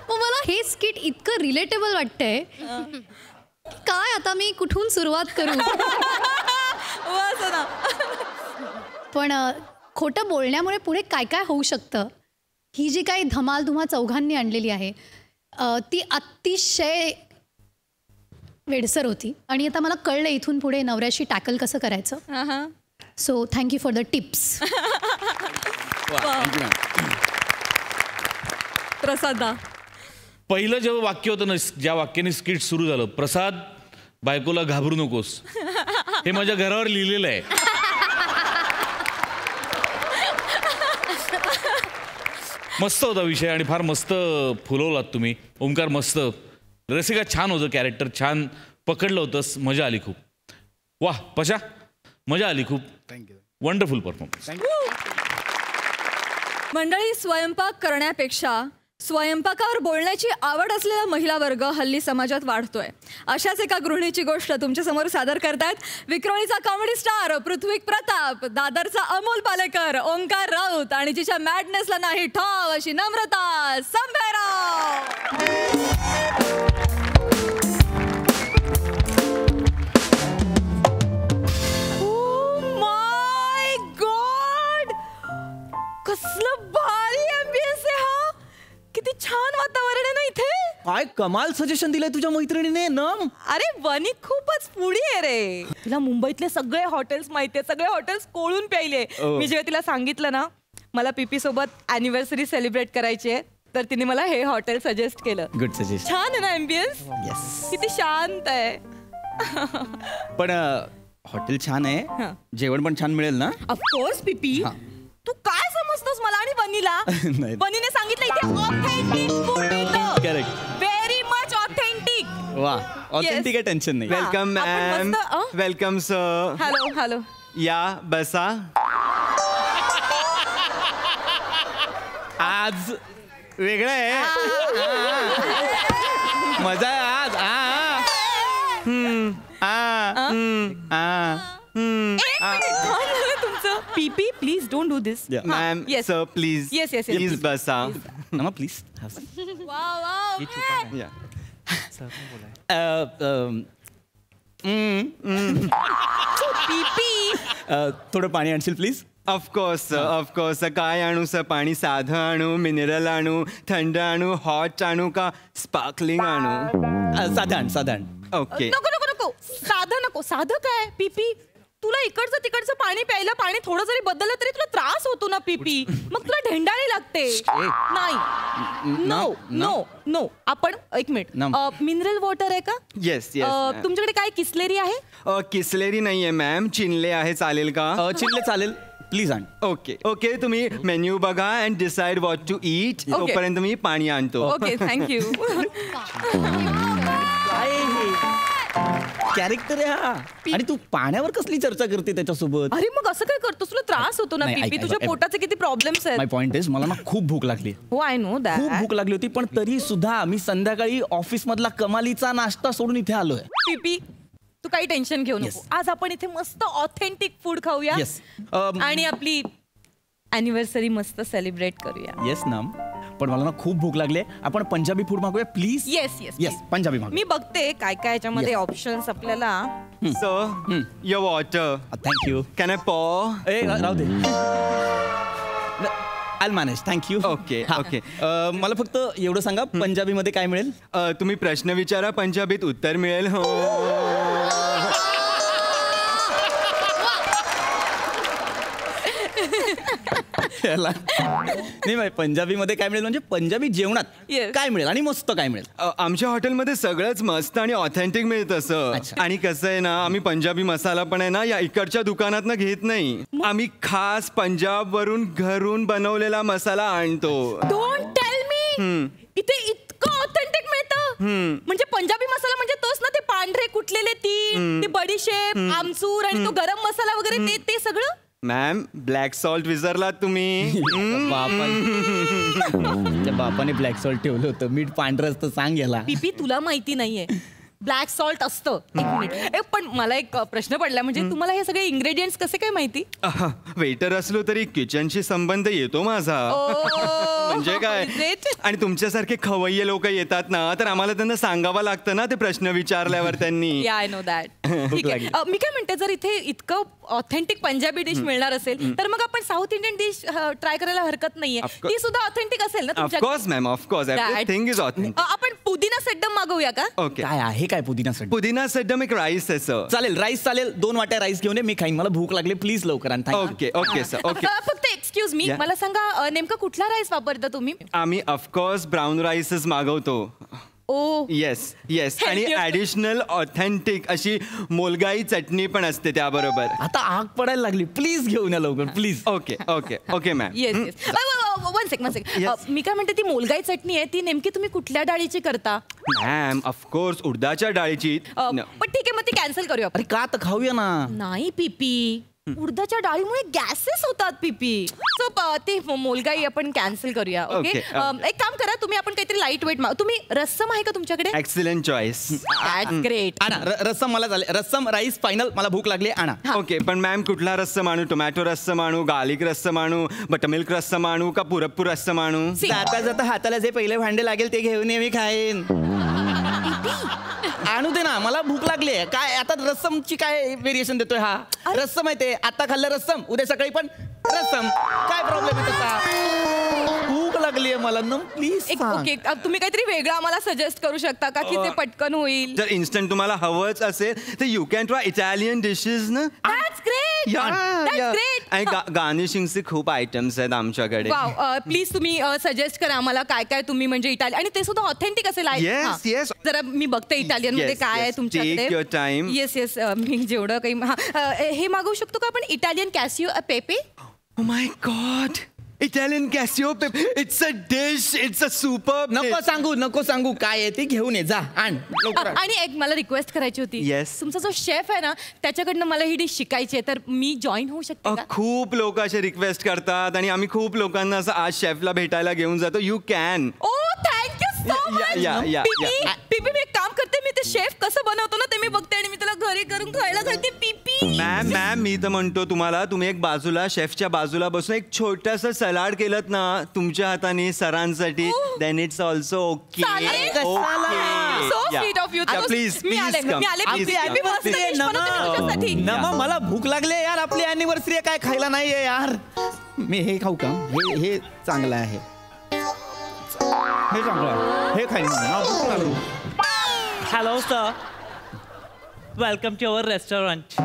मग मला हे स्किट इतकं रिलेटेबल वाटतंय की काय आता मी कुठून सुरुवात करू. वा सोना. पण खोटं बोलण्यामुळे पुढे काय काय होऊ शकतं, ही जी काही धमाल तुम्हा चौघांनी आणलेली आहे ती अतिशय वेडसर होती. आणि आता मला कळलं इथून पुढे नवऱ्याशी टॅकल कसं करायचं. So thank you for the tips. प्रसादा, पहिलं जेव्हा वाक्य होतं ना, ज्या वाक्याने स्किट सुरू झालं, प्रसाद बायकोला घाबरू नकोस, हे माझ्या घरावर लिहिलेलं आहे. मस्त होता विषय आणि फार मस्त फुलवलात तुम्ही. ओंकार मस्त, रसिका छान होतं, कॅरेक्टर छान पकडलं होतंस, मजा आली खूप. वाह पशा, मजा आली खूप. थँक्यू. Wonderful performance. मंडळी, स्वयंपाक करण्यापेक्षा स्वयंपाकावर बोलण्याची आवड असलेला महिला वर्ग हल्ली समाजात वाढतोय. अशाच एका गृहिणीची गोष्ट तुमच्यासमोर सादर करतायत विक्रोळीचा कॉमेडी स्टार पृथ्वी प्रताप, दादरचा अमोल पालेकर, ओंकार राऊत आणि जिच्या मॅडनेसला नाही ठाव अशी नम्रता संभेराव. माय गॉड, कसलं भारी एम्बियन्स आहे हा. किती छान वातावरण आहे ना इथे. काय कमाल सजेशन दिलंय तुझ्या मैत्रिणीने नम. अरे वनी खूपच पुढी आहे रे. तिला मुंबईतले सगळे हॉटेल्स माहितीये, सगळे हॉटेल्स कोळून प्यायले. मी जेव्हा तिला सांगितलं ना मला पीपी सोबत अॅनिव्हर्सरी सेलिब्रेट करायची आहे, तर तिने मला हे हॉटेल सजेस्ट केलं. Good suggest. छान आहे ना एम्बियन्स. येस. किती शांत आहे. पण हॉटेल छान आहे, जेवण पण छान मिळेल ना. ऑफकोर्स पीपी. तू काय समजतोस मला आणि बनीला. नाही. बनीने सांगितलं इथे ऑथेंटिक फूड मिळतं. करेक्ट. Very much authentic. वा, ऑथेंटिक आहे, टेन्शन नाही. Welcome ma'am. Welcome sir. Hello hello. या बसा. आज वेगळं आहे, मजा आहे आज. तुमचं पीपी please don't do this. Ma'am sir please. Yes yes please बसा. नमा प्लीज. पीपी. थोडं पाणी आणशील प्लीज. Of course of course. काय आणू सर? पाणी साधं आणू, मिनरल आणू, थंड आणू, हॉट आणू का स्पार्कलिंग आणू? साधारण. ओके. नको नको नको, साधं नको. साधं काय पीपी? तुला इकडचं तिकडचं पाणी प्यायला पाणी थोडं जरी बदललं तरी तुला त्रास होतो ना पीपी. मग तुला ढेंडाळी लागते. नाही, नो नो नो. आपण एक मिनिट, मिनरल वॉटर आहे का? Yes yes. तुमच्याकडे काय किसलेरी आहे? किसलेरी नाहीये मॅम, चिनले आहे. चालेल का? चिल्ले चालेल, प्लीज आण. Okay okay. तुम्ही मेन्यू बघा and decide what to eat. तोपर्यंत मी पाणी आणतो. Okay thank you. कॅरेक्टर आहे हा. आणि तू पाण्यावर कसली चर्चा करते त्याच्यासोबत? अरे मग असं काय करतोस? तुला त्रास होतो ना नाही, पीपी, ऐक, तुझ्या ऐक. पोटाचे किती प्रॉब्लेम्स आहेत. माय पॉइंट इज मला ना खूप भूक लागली. हो आय नो खूप दॅट. भूक लागली होती, पण तरी सुद्धा मी संध्याकाळी ऑफिस मधला कमालीचा नाश्ता सोडून इथे आलोय. पीपी तू काही टेन्शन घेऊ नको. Yes. आज आपण इथे मस्त ऑथेंटिक फूड खाऊया Yes. आणि आपली अॅनिव्हर्सरी मस्त सेलिब्रेट करूया. येस ना, पण मला ना खूप भूक लागली. आपण पंजाबी फूड मागूया please. Yes yes yes Punjabi मागूया. मी बघते काय काय याच्यामध्ये Yes. ऑप्शन्स आपल्याला. Sir, your water. Thank you. Can I pour? ए राहू दे. I manage. Thank you. Okay, okay. मला फक्त एवढं सांगा पंजाबीमध्ये काय मिळेल? तुम्ही प्रश्न विचारा, पंजाबीत उत्तर मिळेल. हो. नाही पंजाबीमध्ये काय मिळेल म्हणजे पंजाबी जेवणात Yes. काय मिळेल आणि मस्त काय मिळेल? आमच्या हॉटेलमध्ये सगळंच मस्त आणि ऑथेंटिक मिळतं सर. अच्छा. आणि कसं आहे ना, आम्ही पंजाबी मसाला पण आहे ना या इकडच्या दुकानात ना घेत नाही. आम्ही खास पंजाब वरून घरून बनवलेला मसाला आणतो. डोंट टेल मी, इथे इतकं ऑथेंटिक मिळतं. म्हणजे पंजाबी मसाला म्हणजे तोच ना, ते पांढरे कुटलेले तीळ, ते बडीशेप, आमचूर आणि तो गरम मसाला वगैरे ते सगळं. मॅम, ब्लॅक सॉल्ट विसरलात तुम्ही. त्या बापाने ब्लॅक सॉल्ट ठेवलं होतं. मीठ पांढरं असतं सांग याला. पीपी तुला माहिती नाहीये, ब्लॅक सॉल्ट असतं. एक मिनिट. पण मला एक प्रश्न पडला, म्हणजे तुम्हाला हे सगळे इंग्रेडियंट्स कसे काय माहिती? वेटर असलो तरी किचनशी संबंध येतो माझा. म्हणजे काय, आणि तुमच्यासारखे खवय्ये लोक येतात ना, तर आम्हाला त्यांना सांगावं लागतं ना ते प्रश्न विचारल्यावर त्यांनी. I know that. ठीक आहे. मी काय म्हणते, जर इथे इतकं ऑथेंटिक पंजाबी डिश मिळणार असेल तर मग आपण साऊथ इंडियन डिश ट्राय करायला हरकत नाहीये. ती सुद्धा ऑथेंटिक असेल ना तुमच्याकडे? Of course ma'am, of course. Everything is authentic. आपण पुदिना सड्डम मागवूया का? ओके. काय आहे काय पुदिना सड्डम? पुदिना सड्डम एक राईस आहे सर. चालेल, राईस चालेल. 2 वाट्या राईस घेऊन ये, मी खाईन. मला भूक लागली, प्लीज लवकर आण. Okay okay sir. ओके. फक्त एक्सक्यूज मी, मला सांगा नेमका कुठला राईस वापरता तुम्ही? आम्ही ऑफकोर्स ब्राऊन राईसच मागवतो. ओ येस येस. आणि ऍडिशनल ऑथेंटिक अशी मोलगाई चटणी पण असते त्याबरोबर. आता आग पडायला लागली, प्लीज घेऊन या लवकर please. Okay okay okay ma'am. Yes yes. One second. मी काय म्हणते, ती मोलगाई चटणी आहे ती नेमकी तुम्ही कुठल्या डाळीची करता? मॅम ऑफकोर्स उडदाच्या डाळीची. पण ठीक आहे, मग ती कॅन्सल करूया. अरे का, तर खाऊया ना. नाही पीपी, उडदाच्या डाळीमुळे गॅसेस होतात पीपी. सो ते मोलगाई आपण कॅन्सल करूया. ओके. एक काम करा, तुम्ही आपण काहीतरी लाईट वेट तुम्ही रस्सम आहे का तुमच्याकडे? Excellent choice. ग्रेट. आणा रस्सम. मला चालेल रस्सम राईस फायनल. मला भूक लागली, आणा. ओके. पण मॅम कुठला रस्सम आणू? टोमॅटो रस्सम आणू, गार्लिक रस्सम आणू, बटरमिल्क रस्सम आणू का पुरप्पूर रस्सम आणू? जाता जाता हाताला जे पहिले भांडे लागेल ते घेऊन ये, मी खाईन. आणू दे ना, मला भूक लागली आहे. काय आता रस्समची काय व्हेरिएशन देतोय हा? रस्सम आहे ते, आता खाल्लं रस्सम, उद्या सकाळी पण रस्सम. काय प्रॉब्लेम आहे त्याचा? भूक लागली आहे मला ना, प्लीज. ओके, तुम्ही काहीतरी वेगळं आम्हाला सजेस्ट करू शकता का की ते पटकन होईल? जर इन्स्टंट तुम्हाला हवंच असेल तर you can try Italian dishes ना. That's great. ग्रेट. आणि गार्निशिंगचे खूप आयटम्स आहेत आमच्याकडे. वाव. प्लीज तुम्ही सजेस्ट करा आम्हाला काय काय तुम्ही, म्हणजे इटालियन, आणि ते सुद्धा ऑथेंटिक असेल. Yes, yes. जरा मी बघते इटालियन मध्ये Yes, काय आहे yes. तुमच्याकडे. Take your time. Yes yes. मी जेवढं काही हे मागवू शकतो का आपण, Italian cacio pepe? Oh my God! Italian Casio pepe. It's a dish. It's a superb dish. नको सांगू काय आहे ते, घेऊन ये जा, आण लवकर. आणि एक मला रिक्वेस्ट करायची होती. Yes. तुमचा जो शेफ आहे ना त्याच्याकडनं मला ही डिश शिकायची आहे, तर मी जॉईन होऊ शकते का? खूप लोक असे रिक्वेस्ट करतात आणि आम्ही खूप लोकांना असं आज शेफला भेटायला घेऊन जातो. You can. Oh thank you so much. पीपी मी एक काम करते, मी ते शेफ कसं बनवतो ना ते मी बघते आणि मी त्याला घरी करून खायला घालते. पीपी मॅम मी तर म्हणतो तुम्हाला, तुम्ही एक बाजूला शेफच्या बाजूला बसून एक छोटस सलाड केलं ना तुमच्या हाताने सरांसाठी, then it's also okay. So sweet of you. Please नमा, मला भूक लागली यार. आपली अॅनिव्हर्सरी काय खायला नाहीये यार. मी हे खाऊ का? हे चांगलं आहे, हे चांगलं आहे, हे खाईन. Hello sir, welcome to our restaurant.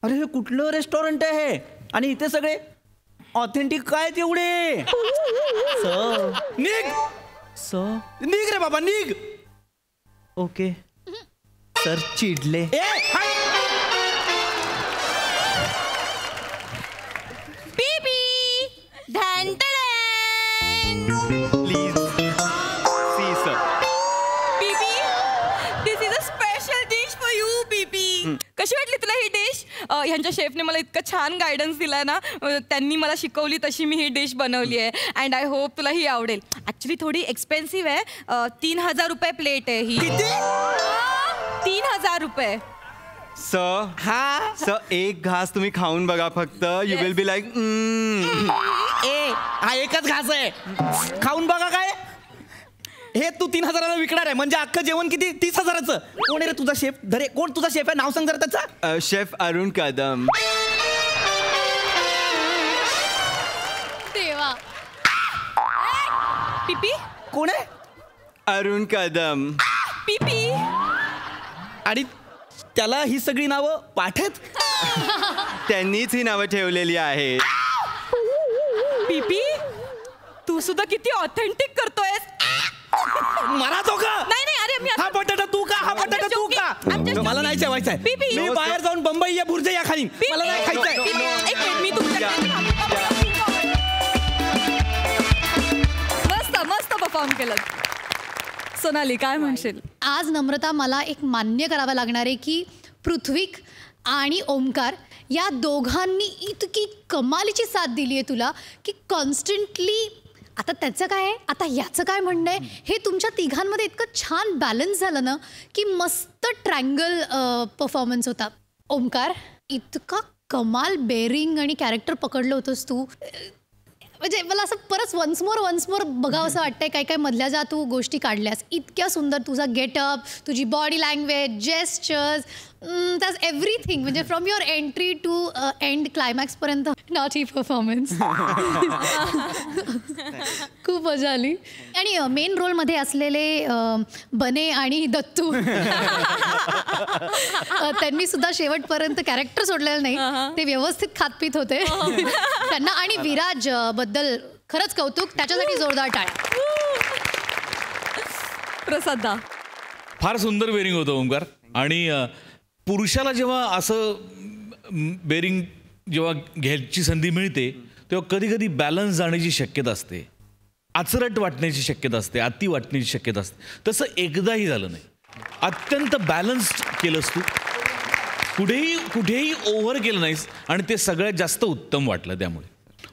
अरे हे कुठलं रेस्टॉरंट आहे आणि इथे सगळे ऑथेंटिक काय तेवढे? सर निघ सर निघ रे बाबा, निघ. ओके सर, चिडले. पीपी प्लीज सी सर. पीपी, this is a special dish for you. पीपी ह्यांच्या शेफने मला इतकं छान गायडन्स दिलाय ना, त्यांनी मला शिकवली तशी मी ही डिश बनवली आहे. अँड आय होप तुला ही आवडेल. ॲक्च्युली थोडी एक्सपेन्सिव्ह आहे, 3,000 रुपये प्लेट आहे ही. 3,000 रुपये. सर एक घास तुम्ही खाऊन बघा फक्त. यू विल बी लाईक हा एकच घास आहे, खाऊन बघा. काय हे तू 3,000ला विकणार आहे म्हणजे अख्खं जेवण किती? 30,000चं. कोण आहे रे तुझा शेफ? धरे कोण तुझा शेफ आहे? नाव सांग जरा त्याचा. शेफ अरुण कदम. देवा. पिपी कोण आहे? अरुण कदम. पिपी. आणि त्याला ही सगळी नावं पाठत? त्यांनीच ही नावं ठेवलेली आहेत. पिपी तू सुद्धा किती ऑथेंटिक करतोयस. मला तो का? नाही अरे मी हा बटाटा तू का? हा बटाटा तू का? मला नाही जेवायचं आहे. मी बाहेर जाऊन बंबई या बुर्जे या खाईन. मला नाही खायचंय. मी तुमच्या मस्त परफॉर्म केलं. सोनाली काय म्हणशील? आज नम्रता मला एक मान्य करावं लागणार आहे की पृथ्वीक आणि ओमकार या दोघांनी इतकी कमालीची साथ दिली आहे तुला की कॉन्स्टंटली. आता त्याचं काय आहे, आता ह्याचं काय म्हणणं आहे, हे तुमच्या तिघांमध्ये इतकं छान बॅलन्स झालं ना की मस्त ट्रँगल परफॉर्मन्स होता. ओमकार इतका कमाल बेरिंग आणि कॅरेक्टर पकडलं होतंस तू. म्हणजे मला असं परत वन्स मोर बघावं असं वाटतंय. काय काय मधल्या ज्या तू गोष्टी काढल्यास इतक्या सुंदर. तुझा गेटअप, तुझी body language, gestures, that's everything. म्हणजे from your entry to end क्लायमॅक्सपर्यंत नॉट ही परफॉर्मन्स. खूप मजा आली. आणि मेन रोलमध्ये असलेले बने आणि दत्तू त्यांनी सुद्धा शेवटपर्यंत कॅरेक्टर सोडलेलं नाही. ते व्यवस्थित खातपीत होते त्यांना. आणि विराज बद्दल खरंच कौतुक, त्याच्यासाठी जोरदार टाळ्या. प्रसादा फार सुंदर बेरिंग होतं ओमकार. आणि पुरुषाला जेव्हा असं बेरिंग जेव्हा घ्यायची संधी मिळते तेव्हा कधी कधी बॅलन्स जाण्याची शक्यता असते, आचरट वाटण्याची शक्यता असते, अति वाटण्याची शक्यता असते. तसं एकदाही झालं नाही. अत्यंत बॅलन्स्ड केलंस तू, कुठेही ओव्हर केलं नाहीस आणि ते सगळ्यात जास्त उत्तम वाटलं. त्यामुळे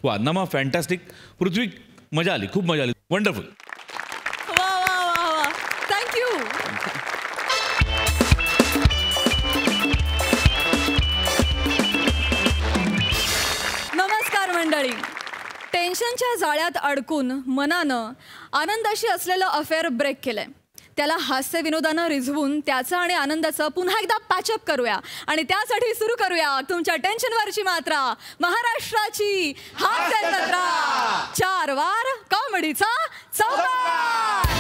वा नमा फॅन्टॅस्टिक. पृथ्वी मजा आली, खूप मजा आली. वंडरफुल. वा वा वा वा. थँक्यू. नमस्कार मंडळी. टेन्शनच्या जाळ्यात अडकून मनानं आनंदाशी असलेलं अफेअर ब्रेक केलंय. त्याला हास्य विनोदानं रिझवून त्याचं आणि आनंदाचं पुन्हा एकदा पॅचअप करूया. आणि त्यासाठी सुरू करूया तुमच्या टेन्शनवरची मात्रा, महाराष्ट्राची हास्य जत्रा. 4 वार कॉमेडीचा चौकार.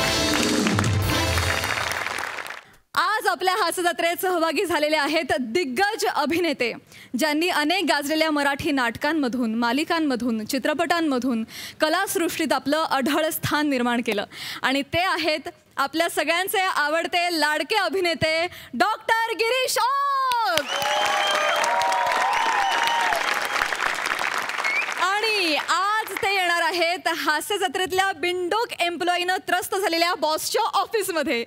आज आपल्या हास्य जत्रेत सहभागी झालेले आहेत दिग्गज अभिनेते ज्यांनी अनेक गाजलेल्या मराठी नाटकांमधून, मालिकांमधून, चित्रपटांमधून कलासृष्टीत आपलं अढळ स्थान निर्माण केलं. आणि ते आहेत आपल्या सगळ्यांचे आवडते लाडके अभिनेते डॉक्टर गिरीश ओक. आणि आज ते येणार आहेत हास्य जत्रेतल्या बिनडोक एम्प्लॉईनं त्रस्त झालेल्या बॉसच्या ऑफिसमध्ये.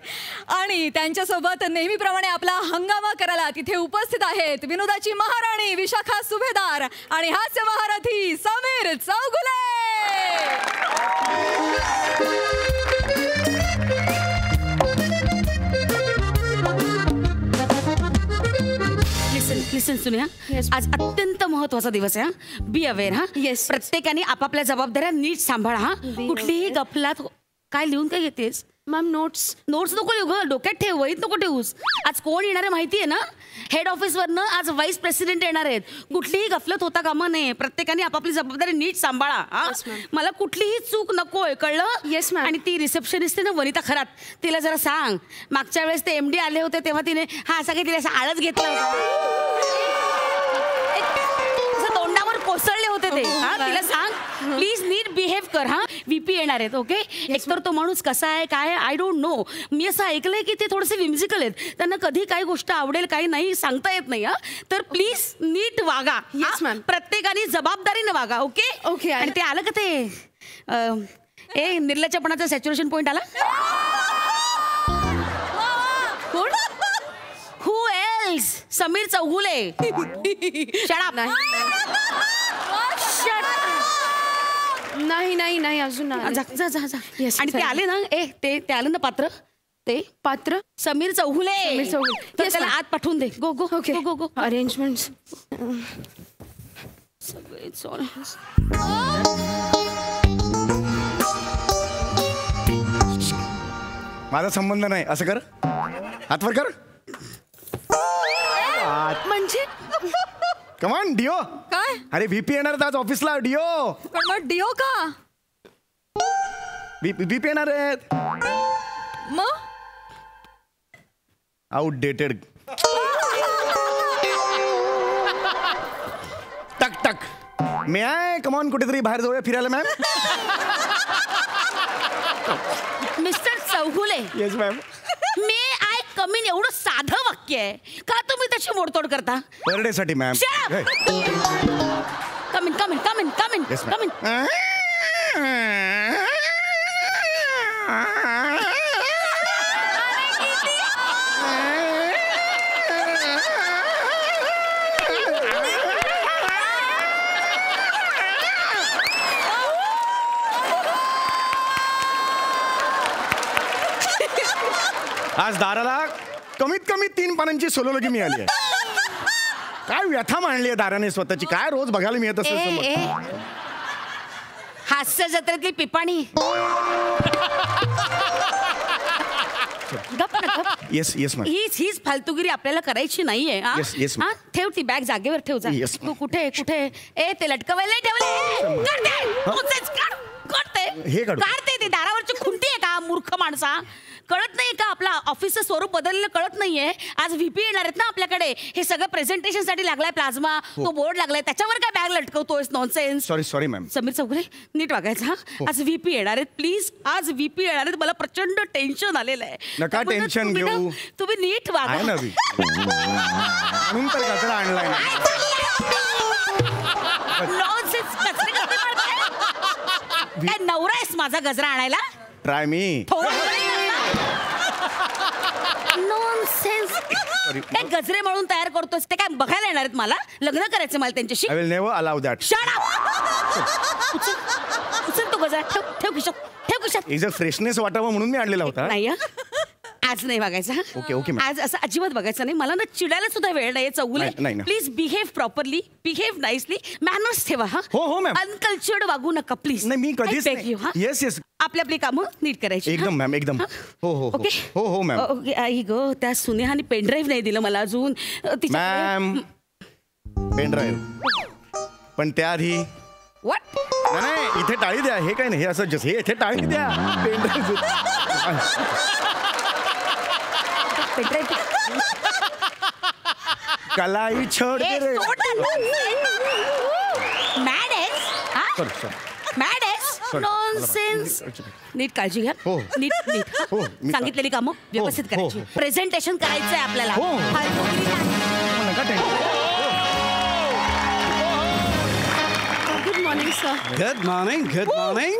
आणि त्यांच्यासोबत नेहमीप्रमाणे आपला हंगामा करायला तिथे उपस्थित आहेत विनोदाची महाराणी विशाखा सुभेदार आणि हास्य महारथी समीर चौगुले. लिसन सुन्या, आज अत्यंत महत्वाचा दिवस आहे. Be aware. हा येस. प्रत्येकाने आपापल्या जबाबदाऱ्या नीट सांभाळा. हा कुठलीही गफलात. काय लिहून काय घेतेस? मॅम नोट्स नको लिहू ग, डोक्यात ठेव, वहीत नको ठेवूस. आज कोण येणार आहे माहिती आहे ना? हेड ऑफिसवरनं आज व्हाईस प्रेसिडेंट येणार आहेत. कुठलीही गफलत होता कामा नये. प्रत्येकाने आपापली जबाबदारी नीट सांभाळा. मला कुठलीही चूक नकोय, कळलं? Yes ma'am. आणि ती रिसेप्शनिस्ट आहे ना वनिता खरात, तिला जरा सांग. मागच्या वेळेस ते MD आले होते तेव्हा तिने असं काही तिला आळस घेतला होता, तोंडावर कोसळले होते ते. हा तिला सांग प्लीज नीट बिहेव कर. हा VP येणार आहेत. ओके. एकतर तो माणूस कसा आहे काय आय डोंट नो. मी असं ऐकलंय की ते थोडेसे विम्सिकल आहेत. त्यांना कधी काही गोष्ट आवडेल काही नाही सांगता येत नाही. हा तर प्लीज नीट वागा. Yes ma'am. प्रत्येकाने जबाबदारीने वागा. Okay okay. आणि ते आलं का ते निर्लज्जपणाचा सॅच्युरेशन पॉइंट आला? कोण? Who else? Sameer Chougule. Shut नाही नाही नाही अजून नाही. जा जा जा जा. आणि ते आले ना ते आले ना पात्र ते पात्र समीर चौगुले. तर त्याला आत पाठवून दे. गो गो ओके गो गो. अरेंजमेंट माझा संबंध नाही. असं कर, हातवर कर. म्हणजे कमान डिओ. काय? अरे व्हीपी येणार आहेत आज ऑफिसला. डिओ. पण मग डिओ का? व्हीपी येणार आहेत. मग आउटडेटेड. टक टक. मी आहे. कमान कुठेतरी बाहेर जाऊया फिरायला ma'am. Mister Chaugule. Yes ma'am. May I come in एवढं साधं वाक्य आहे का तुम्ही त्याची मोडतोड करता? पर डे साठी ma'am. Come in come in come in come in yes come in. आज दाराला कमीत कमी 3 पानांची सोलोलॉजी मिळाली आहे. काय व्यथा मांडली आहे दाराने स्वतःची. काय रोज बघायला मिळत असेल. हास्य जत्रेतली पिपाणी. गप ना गप. Yes yes ma'am. हीच फालतूगिरी आपल्याला करायची नाहीये. Yes, yes, ma'am. ठेव ती बॅग जागेवर ठेव जा. Yes, तू कुठे ते लटकवायला ठेवले. हे काढू. काढते ते दारावरची खुंटी आहे का मूर्ख माणसा. कळत नाही का आपला ऑफिसचं स्वरूप बदललेलं कळत नाहीये. आज व्हीपी येणार आहेत ना आपल्याकडे. हे सगळं प्रेझेंटेशन साठी लागलाय प्लाझ्मा. तो बोर्ड लागलाय त्याच्यावर काय बॅग लटकवतोय. Nonsense. Sorry ma'am. Sameer Chaugule नीट वागायचं हा. आज व्हीपी येणार आहेत प्लीज. आज व्हीपी येणार आहेत. मला प्रचंड टेन्शन आलेलं आहे. नका टेन्शन घेऊ. तुम्ही नीट वागा. म्हणून तर कचरा आणलाय. काय नवरा आहेस माझा गजरा आणायला? ट्राय मी. नॉनसेन्स. काय गजरे म्हणून तयार करतोस ते काय बघायला येणार आहेत मला? लग्न करायचं मला त्यांच्याशी. I will never allow that. Shut up. उचल तो गजरा. ठेव खिशात. ठेव खिशात. इज अ फ्रेशनेस वाटावं म्हणून मी आणलेला होता. नाही आज नाही बघायचं. ओके आज असं अजिबात बघायचं नाही. मला ना चिडायला सुद्धा वेळ नाही Chougule. Please behave properly. Behave nicely. Manners ठेवा. हा हो मॅम. अनकल्चर्ड वागू नका प्लीज. नाही मी कधीच. Yes yes. आपली कामं नीट करायची. एकदम मॅम एकदम. ओके हो मॅम. ओके. आई ग त्या सुनेहानी पेनड्राईव्ह नाही दिलं मला अजून. Ma'am pen drive. पण त्याआधी व्हॉट? नाही इथे टाळी द्या. हे काय नाही. हे असं जस हे इथे टाळी द्या. पेनड्राईव्ह. कलाई छोड़ दे रे. मॅड आहेस. मॅड आहेस. नॉनसेन्स. नीट काळजी घ्या. नीट सांगितलेली कामं व्यवस्थित करायची. प्रेझेंटेशन करायचंय आपल्याला. Good morning sir. Good morning. Good morning.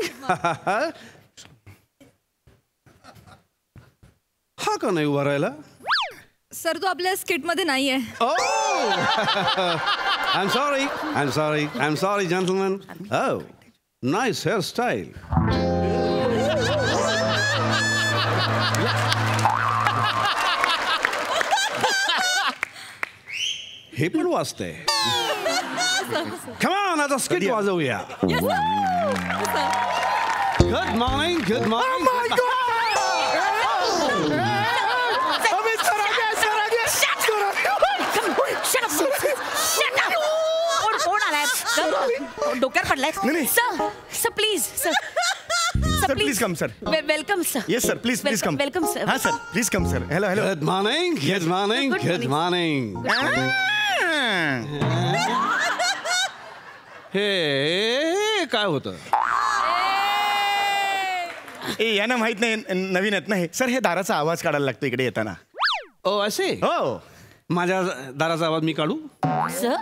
हा का नाही उभा राहिला? सर तो आपल्या स्किट मध्ये नाहीये. I'm sorry, gentlemen. Oh, nice hairstyle. हे पण वाजतंय. Come on, आता स्किट वाजवूया. Good morning. Oh my God. डोक्यावर पडलाय. Sir please. Sir please come sir. Welcome sir. Yes sir please come. Welcome sir. हाँ sir please come sir. Hello. Good morning. हे काय होतं? यांना माहित नाही नवीन आहेत ना हे. सर हे दाराचा आवाज काढायला लागतो इकडे येताना. ओ असे. हो. माझ्या दाराचा आवाज मी काढू? सर.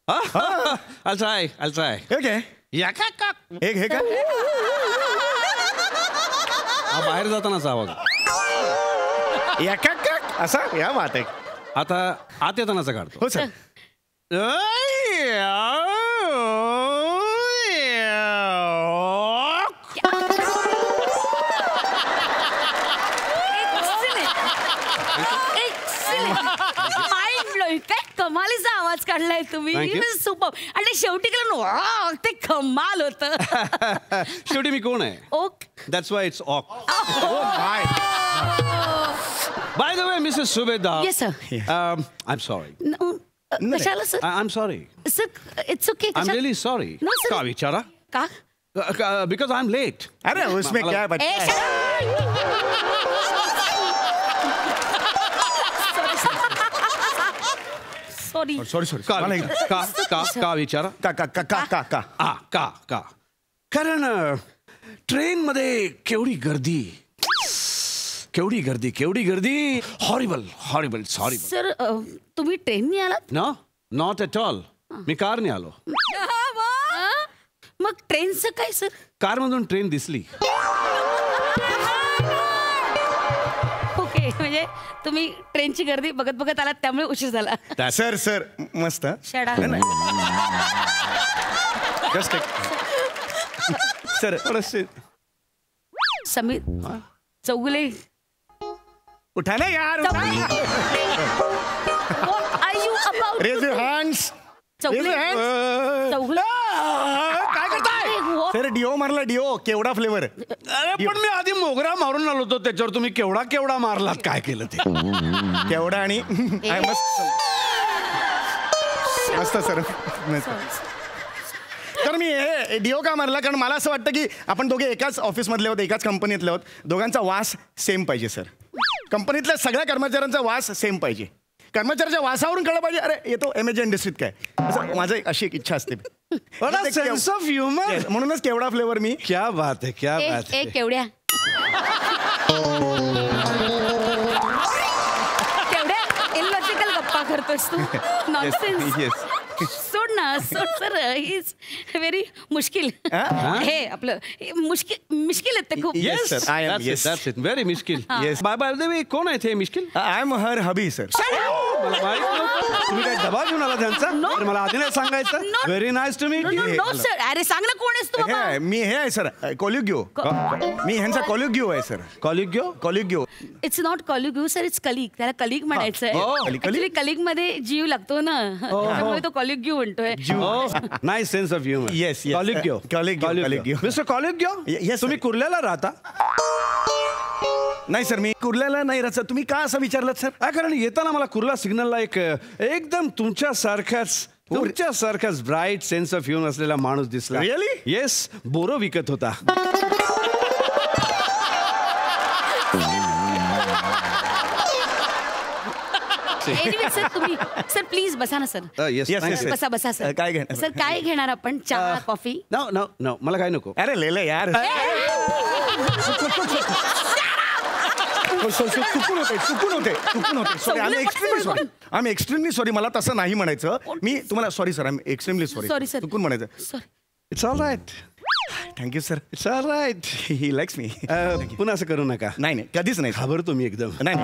I'll try. Okay. या का? हे का? बाहेर जातानाचा आवाज. या का असा या बात आहे. आता आत येतानाचा काढतो. हो सर. Mind blowing. काय कमालीचा आवाज काढलाय तुम्ही. Thank you. सुपर. आणि शेवटी केलं ना, ते कमाल होतं. शेवटी मी कोण आहे? Okay. That's why it's okay. By the way Mrs Subedar. Yes, sir. I am sorry. कशाला sir? I am sorry. Sir it's okay. I am really sorry. No, sir. का विचारा? का? Because I am late. अरे उसमें क्या है बच्चा. सॉरी. Sorry sorry. का विचारा? का कारण ट्रेन मध्ये केवढी गर्दी. Horrible sorry. सर तुम्ही ट्रेननी आलात? No not at all. मी कारने आलो. मग ट्रेनचं काय सर? कारमधून ट्रेन दिसली. ओके, म्हणजे तुम्ही ट्रेनची गर्दी बघत बघत आलात त्यामुळे उशीर झाला. सर मस्त. शडा. सर समीर चौगुले. उठा ना यार. What are you about? Raise your hands. Chougule. Chougule. काय करताय? सर डिओ मारला. डिओ केवढा फ्लेवर. अरे पण मी आधी मोगरा मारून आलो होतो त्याच्यावर. तुम्ही केवढा मारलात. काय केलं ते? केवढा आणि मस्त सर. तर मी हे डिओ का मारला कारण मला असं वाटतं की आपण दोघे एकाच ऑफिसमधले आहोत, एकाच कंपनीतले आहोत. दोघांचा वास सेम पाहिजे सर. कंपनीतल्या सगळ्या कर्मचाऱ्यांचा वास सेम पाहिजे. कर्मचाऱ्याच्या वासावरून कळलं पाहिजे अरे येतो एमएच इंडस्ट्रीत काय. असं माझं अशी एक इच्छा असते. Sense of humour. म्हणूनच केवढा फ्लेवर मी. क्या बात है. केवढ्या इलॉजिकल गप्पा करतोस तू. नॉनसेन्स. सोड ना सोड. सर इज व्हेरी मुश्किल. हे आपलं मुश्किल आहेत ते खूप. Yes sir. I am. Yes that's it. Very मुश्किल. येस. बाय द वे कोण आहे ते मुश्किल? I am her hubby sir. मला माहित नव्हतं. तुम्ही काय दबा घेऊन आला त्यांचा? तर मला आधी नाही सांगायचं. Very nice to meet you. No sir. अरे सांग ना कोण आहेस तू बाबा. मी हे आहे सर कोलिग्यो. मी ह्यांचा कोलिग्यो आहे सर. कोलिग्यो. इट्स नॉट कोलिग्यो सर. It's colleague. त्याला कलिग म्हणायचं आहे. कलिग मध्ये जीव लागतो ना त्यामुळे तो कोलिग्यो म्हणतोय. Nice sense of humour. Yes. कॉलिग्यो. Mister कॉलिग्यो. Yes. तुम्ही कुर्ल्याला राहता? नाही सर मी कुर्ल्याला नाही राहत. तुम्ही का असं विचारलं सर? कारण येताना मला कुर्ला सिग्नलला एक एकदम तुमच्यासारखाच ब्राईट सेन्स ऑफ ह्युमर असलेला माणूस दिसला. रिअली? येस. बोरो विकत होता. सर तुम्ही सर प्लीज बसा ना सर. येस. बसा सर. काय घेणार सर काय घेणार आपण? चहा कॉफी? नो मला काय नको. अरे लेले यार. चुकून होते. सॉरी. आम्ही एक्स्ट्रीमली सॉरी. मला तसं नाही म्हणायचं. मी तुम्हाला सॉरी सर. आम्ही एक्स्ट्रीमली सॉरी. चुकून म्हणायचं. It's all right. Thank you sir. It's all right. He likes me. पुन्हा असं करू नका. नाही कधीच नाही. घाबरतो मी एकदम. नाही.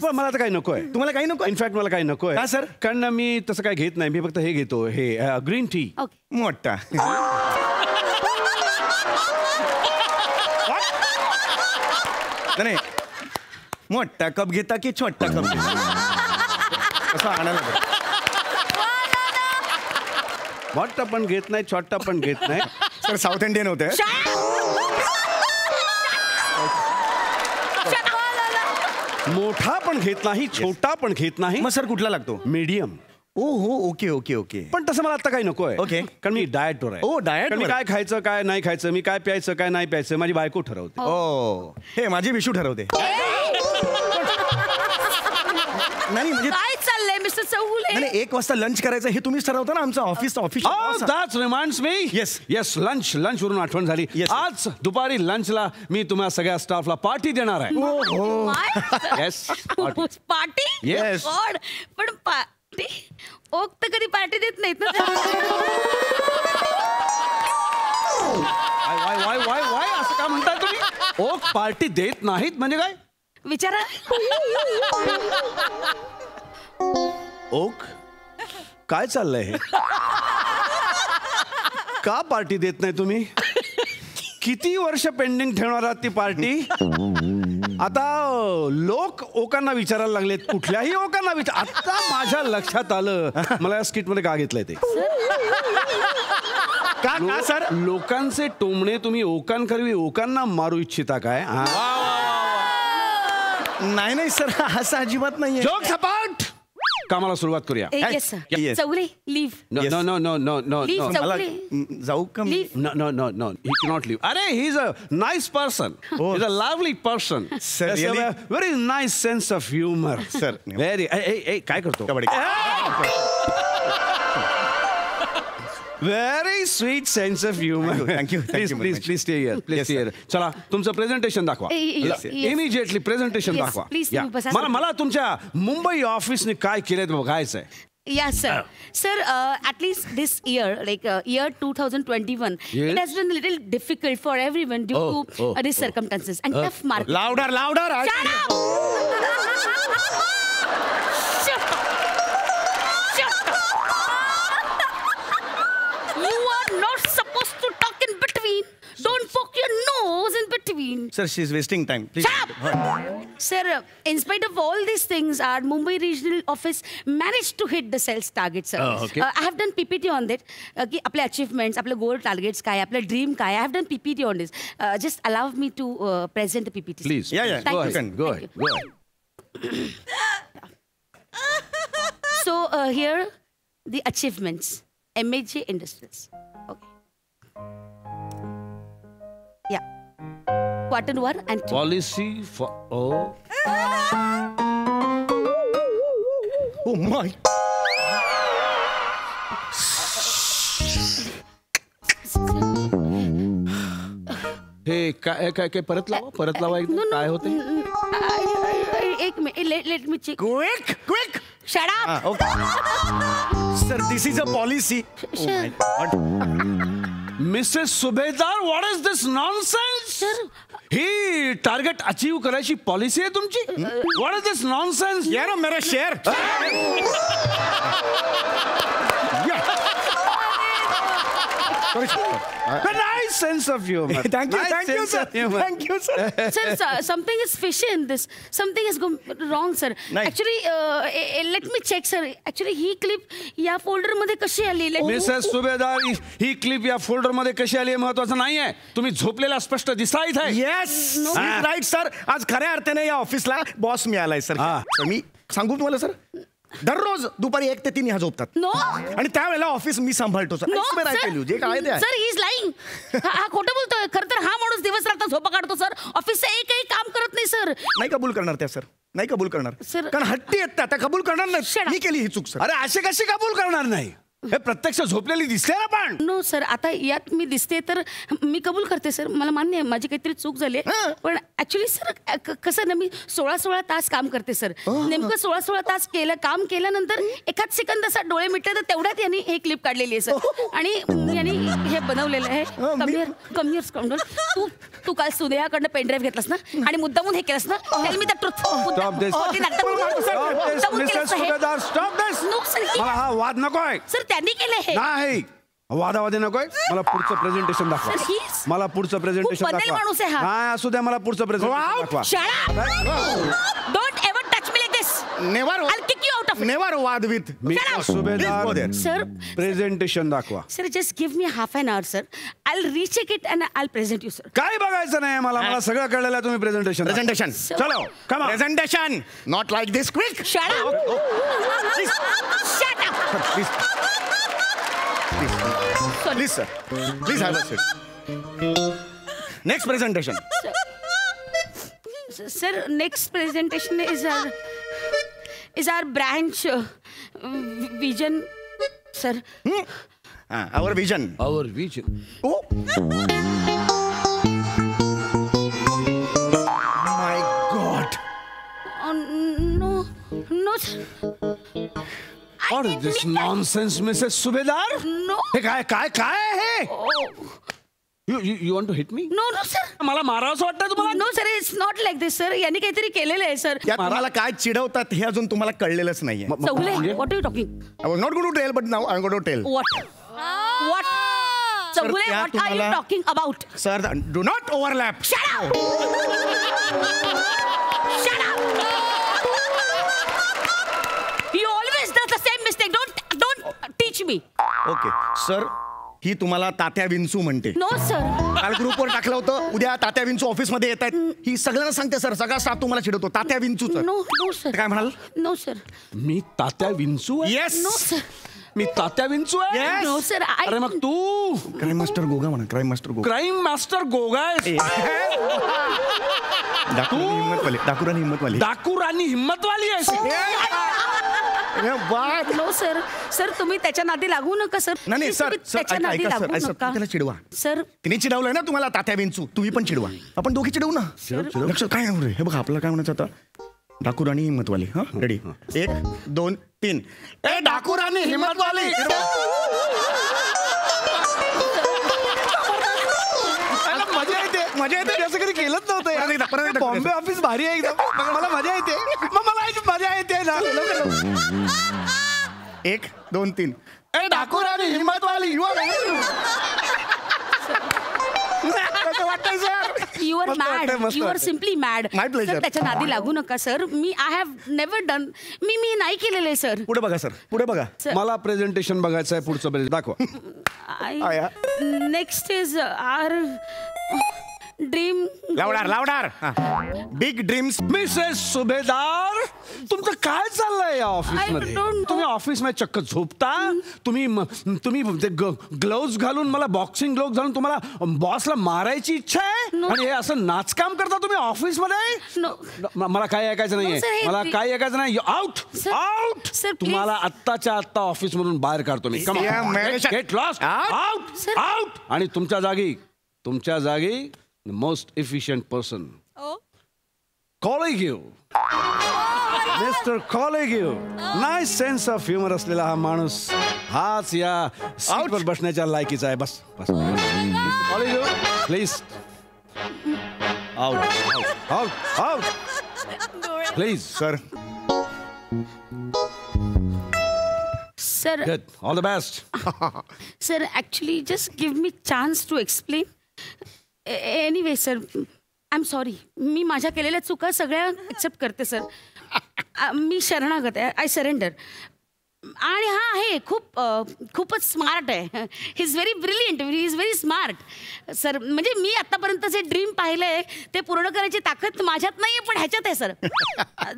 पण मला तर काही नको आहे. तुम्हाला काही नको? इनफॅक्ट मला काही नको आहे. का सर? कारण मी तसं काही घेत नाही. मी फक्त हे घेतो. हे ग्रीन टी. मोठा. नाही मोठा कप घेता की छोटा कप घेता? असं आणायला मोठा पण घेत नाही, छोटा पण घेत नाही. सर साऊथ इंडियन होते. मोठा पण घेत नाही, छोटा पण घेत नाही. मग सर कुठला लागतो? मीडियम. हो ओके. पण तसं मला आता काही नको आहे. ओके. कारण मी डाएटवर आहे. ओ डाएट. मी काय खायचं काय नाही खायचं, मी काय प्यायचं काय नाही प्यायचं माझी बायको ठरवते. ओ हे माझी विशू ठरवते. नाही म्हणजे काय चाललंय मिस्टर चौगुले? नाही 1 वाजता लंच करायचं हे तुम्हीच ठरवता ना. आमचं office. That's reminds me. Yes lunch वरून आठवण झाली. आज दुपारी लंचला मी तुम्हा सगळ्या स्टाफला पार्टी देणार आहे. Yes party. येस. पण पार्टी ओक तर कधी पार्टी देत नाहीत ना. वाय असं का म्हणताय तुम्ही? ओक पार्टी देत नाहीत म्हणजे काय? विचारा. ओक काय चाललंय हे? का पार्टी देत नाही तुम्ही? किती वर्ष पेंडिंग ठेवणार आहात ती पार्टी? आता लोक ओकांना विचारायला लागलेत, कुठल्याही ओकांना आता माझ्या लक्षात आलं मला या स्किट मध्ये का घेतलंय ते. का सर? लोकांचे टोमणे तुम्ही ओकांकरवी ओकांना मारू इच्छिता काय? नाही नाही सर, असं अजिबात नाहीये. जोक सपाट. कामाला सुरुवात करूया. Yes sir. Chougule leave. No no no no no leave no. Chougule. जाऊ का? No, no, no, no. He cannot leave. Arey, he's a nice person. He's a lovely person. Sir, Has really? a very nice sense of humor. Sir, very. Hey, काय करतो? Very sweet sense of humor. Thank you. Please stay here. Please stay here. चला, तुमचं प्रेझेंटेशन दाखवा. Immediately प्रेझेंटेशन दाखवा. please, Yeah. तुम्ही बसा. मला तुमच्या मुंबई ऑफिसने काय केलंय बघायचंय. Yes, sir. Sir, at least this year, like year 2021, Yes. it has been a little difficult for everyone due to these circumstances and tough market. Louder. Shut up! Shut up! Shut up! You are not supposed to talk in between. Don't poke your nose in between. Sir, she's wasting time. Please. Shut up! Sir, in spite of all these things, our Mumbai regional office managed to hit the sales target, sir. Okay. I have done PPT on that. की आपले achievements, आपले goal targets काय, आपले dream काय. I have done PPT on this. Just allow me to present the PPT. Please. Yeah. Thank Go you, ahead. sir. Go Thank ahead. you. So here, the achievements. MAJ Industries. Okay. Yeah. Quarter 1 and 2. Policy for Oh my. हे काय परत लावा एकदा. काय होते? एक minute, let me check. Quick. Shut up! Okay. Sir, this is a policy. Oh my God. Mrs Subhedar, what is this nonsense? ही टार्गेट अचीव करायची पॉलिसी आहे तुमची? What is this nonsense? ये ना मेरा शेर. Nice sense of humor. Thank you, sir. Thank you, sir. Sir, something is fishy in this. Something has gone wrong, sir. Nice. Actually, let me check, sir. Actually, he clip या फोल्डर मध्ये कशी आली? मिसेस सुभेदार, ही क्लिप या फोल्डर मध्ये कशी आली महत्वाचं नाहीये. तुम्ही झोपलेला स्पष्ट दिसता इथे. Yes right sir. आज खऱ्या अर्थाने या ऑफिसला बॉस मिळालाय सर. मी सांगू तुम्हाला सर, दररोज दुपारी 1 ते 3 ह्या झोपतात. नो. आणि त्यावेळेला ऑफिस मी सांभाळतो सर. जे काय ते सर, ही इज लाईंग. हा खोटं बोलतोय. खरं तर हा माणूस दिवस रात्र झोपा काढतो सर. ऑफिसचं एकही काम करत नाही सर. नाही कबूल करणार त्या सर. नाही कबूल करणार सर. कारण हट्टी आहेत त्या कबूल करणार नाही. मी केली ही चूक सर. अरे असे कशी कबूल करणार नाही? हे प्रत्यक्ष झोपलेली दिसते ना. पण नो सर, आता यात मी दिसते तर मी कबूल करते सर. मला मान्य आहे माझी काहीतरी चूक झाली आहे. पण ऍक्च्युली सर कसं ना, मी 16 तास काम करते सर. नेमकं 16 तास काम केल्यानंतर एखाद सेकंद असा डोळे मिटले तर तेवढ्यात यांनी हे क्लिप काढलेली आहे सर. आणि यांनी हे बनवलेलं आहे. कमियर स्काउंडल. तू काल सुनेहाकडनं पेनड्राईव्ह घेतलास ना आणि मुद्दामून हे केलंस ना. Tell me the truth. मला हा वाद नकोय सर. त्यांनी केलं हे. नाही, वादावादी नकोय. मला पुढचं प्रेझेंटेशन दाखवा. मला पुढचं प्रेझेंटेशन दाखवा. माणूस आहे हा. नाही असू द्या, मला पुढचं प्रेझेंटेशन दाखवा. Don't ever touch me like this. Never. I'll kick you out of it. Never वाद विथ सुभेदार. Sir, प्रेझेंटेशन दाखवा. sir, just give me half an hour, sir. I'll recheck it and I'll present you, sir. काय बघायचं नाही मला सगळं कळलेलं आहे. तुम्ही प्रेझेंटेशन चलो come presentation not like this. Quick. Shut up. Shut up. Please, sir. Please have a seat. Next presentation. Sir, next presentation is our branch vision, sir. Our vision. Our vision. Oh. My God. No, sir. What is this nonsense, Mrs. Subedar? No. हे काय आहे हे? You want to hit me? No no sir. मला मारावं असं वाटतं तुम्हाला? No sir, it's not like this sir. यांनी काहीतरी केलेलं आहे सर. यात तुम्हाला काय चिडवतात हे अजून तुम्हाला कळलेलंच नाहीये. Chaugule, what are you talking? I was not going to tell but now I am going to tell. What Chaugule, what are you talking about? Sir, do not overlap. Shut up! Shut up! You always do the same mistake. Don't teach me. Okay sir, ही तुम्हाला तात्या विंचू म्हणते. No sir. काल ग्रुपवर टाकलं होतं, उद्या तात्या विंचू ऑफिस मध्ये येत आहेत. ही सगळ्यांना सांगते सर, सगळा स्टाफ तुम्हाला चिडवतो तात्या विंचूच. No sir. काय म्हणाल? No sir. मी तात्या विंचू आहे? येस. No sir. मी तात्या विंचू आहे? No sir. अरे मग तू क्राईम मास्टर गोगा म्हणा. Crime master Goga. Crime master Goga आहेस? डाकुरानी हिम्मतवाली. डाकुरानी हिम्मतवाली आहेस? No sir. सर तुम्ही त्याच्या नादी लागू नका सर. नाही सर, त्याच्या नादी लागू सर नका. त्याला चिडवा. सर तिने चिडवलंय ना तुम्हाला तात्या विंचू, तुम्ही पण चिडवा. आपण दोघी चिडवू ना. लक्षात काय रे? हे बघा आपल्याला काय म्हणायचं आता, डाकुरानी हिम्मतवाली. हा रेडी, 1 2 3. ए डाकुरानी हिम्मतवाली. मजा येते. असं कधी केलंच नव्हतं. बॉम्बे ऑफिस भारी आहे एकदम. मला मजा येते. मग मला मजा येते ना. 1 2 3. ए डाकुरानी हिम्मतवाली. कसं वाटतंय sir? You are mad. You are simply mad. My pleasure. त्याच्या नादी लागू नका सर. मी आय हॅव नेव्हर डन. मी नाही केलेलं आहे सर. पुढे बघा सर, पुढे बघा. मला प्रेझेंटेशन बघायचं आहे. पुढचं प्रेझेंट दाखवा. Next is our dream. लावडार. Big dreams. मिसेस सुभेदार, तुमचं काय चाललंय या ऑफिस मध्ये? तुम्ही ऑफिस मध्ये चक्क झोपता. तुम्ही ते ग्लोव्स घालून, मला बॉक्सिंग ग्लोव्स घालून तुम्हाला बॉसला मारायची इच्छा आहे आणि हे असं नाचकाम करता तुम्ही ऑफिस मध्ये? मला काय ऐकायचं नाहीये. मला काय ऐकायचं नाही. Out out. तुम्हाला आत्ताच्या आत्ता ऑफिस मधून बाहेर काढतो मी. Get lost. Out out. आणि तुमच्या जागी most efficient person, Collegio. Mister Collegio. Nice sense of humour असलेला हा माणूस, हाच या सीटवर बसण्याच्या लायकीचा आहे. बस बस. Collegio please. Out out out please. Sir sir good. All the best. Sir actually just give me chance to explain. Anyway sir, I am sorry. मी माझ्या केलेल्या चुका सगळ्या एक्सेप्ट करते सर. मी शरणागत आहे. I surrender. आणि हा आहे खूपच स्मार्ट आहे. He is very brilliant. He is very smart sir. म्हणजे मी आत्तापर्यंत जे ड्रीम पाहिलं आहे ते पूर्ण करायची ताकद माझ्यात नाही आहे, पण ह्याच्यात आहे सर.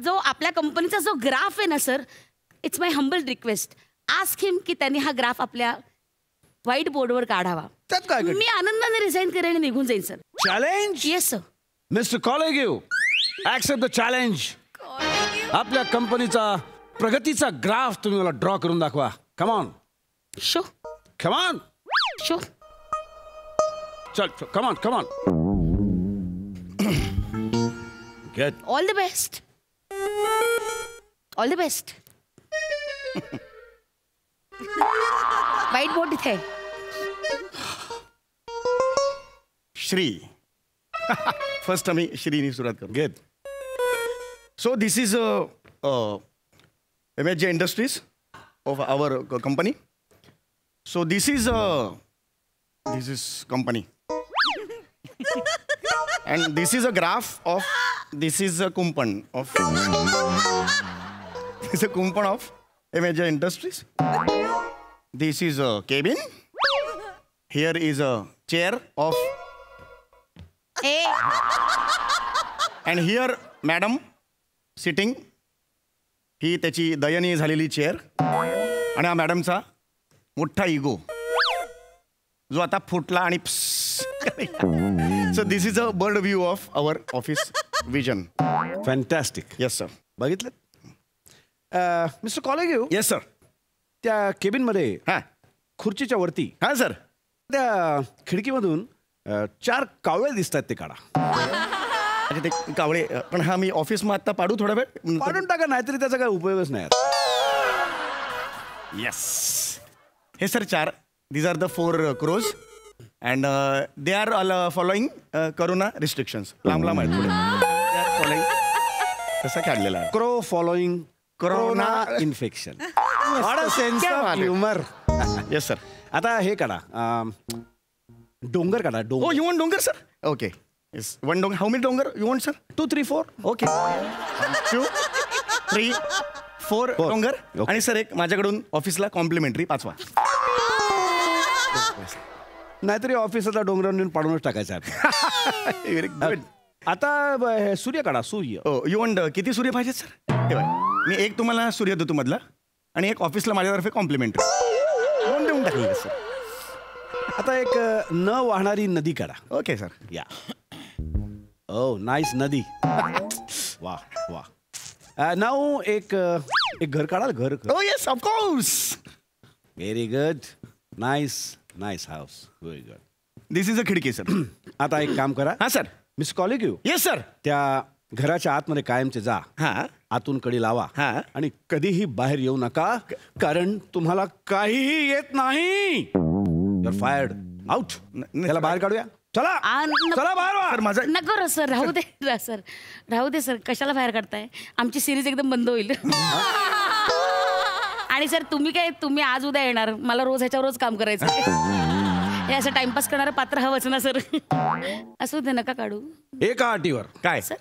जो आपल्या कंपनीचा जो ग्राफ आहे ना sir, it's my humble request. Ask him की त्यांनी हा ग्राफ आपल्या व्हाईट बोर्डवर काढावा. मी आनंदाने रिझाईन करेन आणि निघून जाईन sir. Challenge? Yes sir. Mister Collegio, accept the challenge. आपल्या कंपनीचा प्रगतीचा ग्राफ तुम्ही मला ड्रॉ करून दाखवा. Come on. Show. Come on. Show. चल come on come on. Get. All the best. All the best. Whiteboard इथे. श्री. फर्स्ट आम्ही श्रीनी सुरुवात करू. Get. So this is MHJ Industries of our company. So this is company. And this is a graph of, this is a kumpan of, this is a kumpan of MHJ Industries. This is a cabin. Here is a chair of, and here madam sitting. ही त्याची दयनीय झालेली चेअर आणि हा मॅडमचा मोठा इगो जो आता फुटला आणि so this is a bird view of our office vision. Fantastic. Yes sir. बघितलं मिस्टर कॉलेगियो? Yes sir. त्या केबिन मध्ये हा खुर्चीच्या वरती हा सर त्या खिडकीमधून 4 कावळे दिसतात. ते काढा. अच्छा ते कावळे. पण हा मी ऑफिस मग आता पाडू थोडा वेळ. पाडून टाका, नाहीतरी त्याचा काय उपयोगच नाही. येस. हे sir 4. These are the 4 crows. And they are all following corona restrictions. लांब लांब आहेत पुढे. दे आर फॉलोइंग तसं काढलेला आहे. Crow following corona infection. What a sense of humour. Yes sir. आता हे काढा, डोंगर काढा. Oh, you want डोंगर सर? Okay. Yes. One डोंगर. How many डोंगर you want sir? 2, 3, 4. Okay. 2, 3, 4 डोंगर. आणि सर एक माझ्याकडून ऑफिसला कॉम्प्लिमेंटरी 5वा. नाहीतरी ऑफिसला डोंगरावर नेऊन पाडूनच टाकायचं. Very good. आता सूर्य काढा. सूर्य. यू वॉन्ट किती सूर्य पाहिजेत सर? मी एक तुम्हाला सूर्य देतो मधला आणि एक ऑफिसला माझ्यातर्फे कॉम्प्लिमेंटरी. दोन देऊन टाकले सर. आता एक न वाहणारी नदी काढा. Okay sir. या. ओ नाईस नदी. वा वा. नाऊ एक घर काढाल. घर. Oh yes of course. Very good. Nice house. Very good. This is a खिडकी सर. आता एक काम करा. हां sir. Miss calling you. Yes sir. त्या घराच्या आतमध्ये कायमचे जा. हां. आतून कडी लावा. हां. आणि कधीही बाहेर येऊ नका, कारण तुम्हाला काहीही येत नाही. Your fired. आउट. त्याला बाहेर काढूया. चला चला बाहेर वा. सर माझा नको सर. राहू दे सर. राहू दे सर. कशाला बाहेर काढताय? आमची सिरीज एकदम बंद होईल. आणि सर तुम्ही आज उद्या येणार. मला रोज ह्याच्यावर रोज काम करायचं. हे असं टाइमपास करणारं पात्र हवंच ना सर. असू दे, नका काढू. एका अटीवर. काय सर?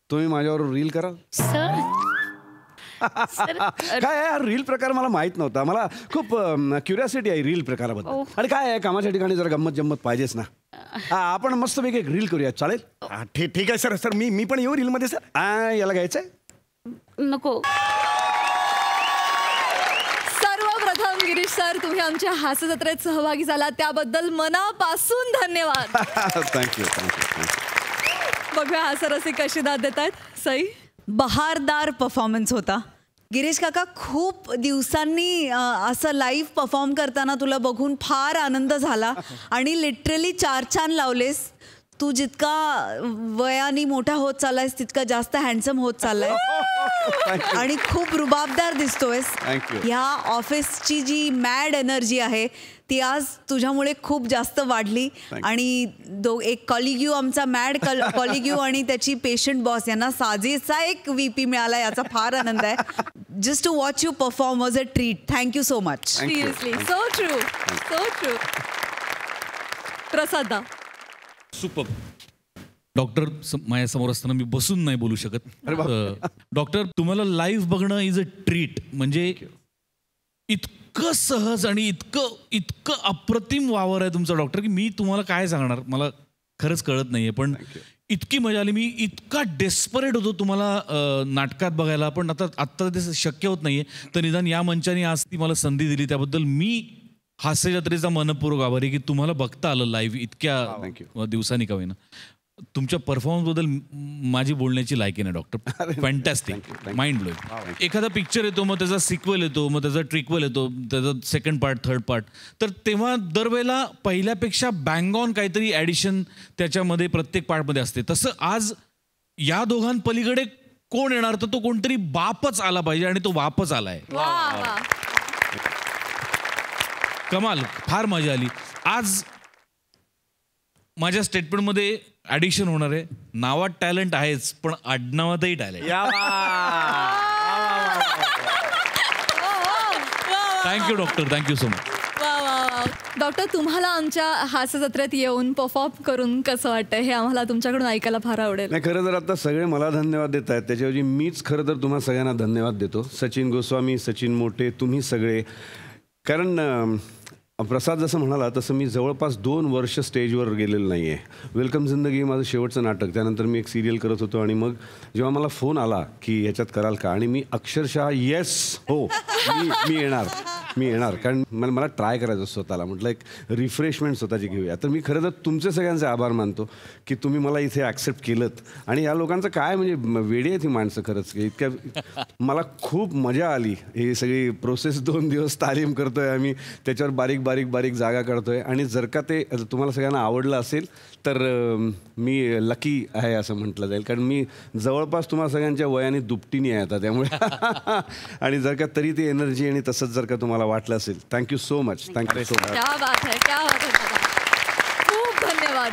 तुम्ही माझ्यावर रील कराल. सर काय आहे रील प्रकार मला माहित नव्हता. मला खूप क्युरियोसिटी आहे रील प्रकाराबद्दल. आणि काय आहे कामाच्या ठिकाणी जरा गंमत जम्मत पाहिजेच ना. आपण मस्तपैकी एक रील करूया. चालेल? ठीक आहे सर. सर मी पण येऊ रील मध्ये सर. याला घ्यायचंय. नको. सर्वप्रथम गिरीश सर, तुम्ही आमच्या हास्य जत्रेत सहभागी झाला त्याबद्दल मनापासून धन्यवाद. थँक्यू. बघूया हास्यरसिक कशी दाद देत आहेत. सई. बहारदार परफॉर्मन्स होता. गिरीश काका, खूप दिवसांनी असं लाईव्ह परफॉर्म करताना तुला बघून फार आनंद झाला. आणि लिटरली 4 चांद लावलेस. तू जितका वयाने मोठा होत चाललायस तितका जास्त हँडसम होत चाललाय. आणि खूप रुबाबदार दिसतोयस. ह्या ऑफिसची जी मॅड एनर्जी आहे ती आज तुझ्यामुळे खूप जास्त वाढली. आणि एक कॉलिग्यू, आमचा मॅड कॉलिग्यू आणि त्याची पेशंट बॉस यांना साजेसा एक VP मिळाला, याचा फार आनंद आहे. Just to watch you perform was a treat. Thank you so much. Seriously. So true. Prasada. Super. Doctor माझ्यासमोर असताना मी बसून नाही बोलू शकत. डॉक्टर, तुम्हाला लाईव्ह बघणं इज अ ट्रीट. म्हणजे इतकं सहज आणि इतकं अप्रतिम वावर आहे तुमचा डॉक्टर, की मी तुम्हाला काय सांगणार, मला खरंच कळत नाहीये. पण इतकी मजा आली. मी इतका डेस्परेट होतो तुम्हाला नाटकात बघायला, पण आत्ता ते शक्य होत नाहीये. तर निदान या मंचाने आज ती मला संधी दिली, त्याबद्दल मी हास्य जत्रेचा मनपूर्वक आभारी की तुम्हाला बघता आलं लाईव्ह इतक्या दिवसांनी का होईना. तुमच्या परफॉर्मन्सबद्दल माझी बोलण्याची लायकी नाही डॉक्टर. फॅन्टॅस्टिक. Mind blowing. एखादा पिक्चर येतो, मग त्याचा सिक्वल येतो, मग त्याचा ट्रिक्वल येतो, त्याचा सेकंड पार्ट, थर्ड पार्ट, तर तेव्हा दरवेळेला पहिल्यापेक्षा बँग ऑन काहीतरी ॲडिशन त्याच्यामध्ये प्रत्येक पार्टमध्ये असते. तसं आज या दोघांपलीकडे कोण येणार, तर तो कोणतरी बापच आला पाहिजे, आणि तो बापच आलाय. कमाल. फार मजा आली. आज माझ्या स्टेटमेंटमध्ये ॲडिशन होणार आहे. नावात टॅलेंट आहेच, पण आडनावातही talent. Thank you doctor. Thank you so much. Doctor, तुम्हाला आमच्या हास्य जत्रेत येऊन परफॉर्म करून कसं वाटतं हे आम्हाला तुमच्याकडून ऐकायला फार आवडेल. नाही, खरं तर आता सगळे मला धन्यवाद देत आहेत, त्याच्याऐवजी मीच खरं तर तुम्हाला सगळ्यांना धन्यवाद देतो. सचिन गोस्वामी, सचिन मोटे, तुम्ही सगळे. कारण प्रसाद जसं म्हणाला तसं मी जवळपास 2 वर्ष स्टेजवर गेलेलं नाही आहे. वेलकम जिंदगी माझं शेवटचं नाटक, त्यानंतर मी एक सिरियल करत होतो. आणि मग जेव्हा मला फोन आला की ह्याच्यात कराल का, आणि मी अक्षरशः येस, हो, मी येणार कारण मला ट्राय करायचं स्वतःला. म्हटलं एक रिफ्रेशमेंट स्वतःची घेऊया. तर मी खरं तर तुमचे सगळ्यांचे आभार मानतो की तुम्ही मला इथे ॲक्सेप्ट केलंत. आणि या लोकांचं काय म्हणजे वेडी आहेत ही माणसं खरंच. इतक्या मला खूप मजा आली. ही सगळी प्रोसेस 2 दिवस तालीम करतोय आम्ही, त्याच्यावर बारीक जागा काढतोय. आणि जर का ते तुम्हाला सगळ्यांना आवडलं असेल तर मी लकी आहे असं म्हटलं जाईल, कारण मी जवळपास तुम्हाला सगळ्यांच्या वयाने दुपटीने आहे आता, त्यामुळे. आणि जर का तरी ती एनर्जी आणि तसंच जर का तुम्हाला मला वाटलं असेल. Thank you so much. Thank you so much. क्या बात है, क्या बात है दादा. खूप धन्यवाद.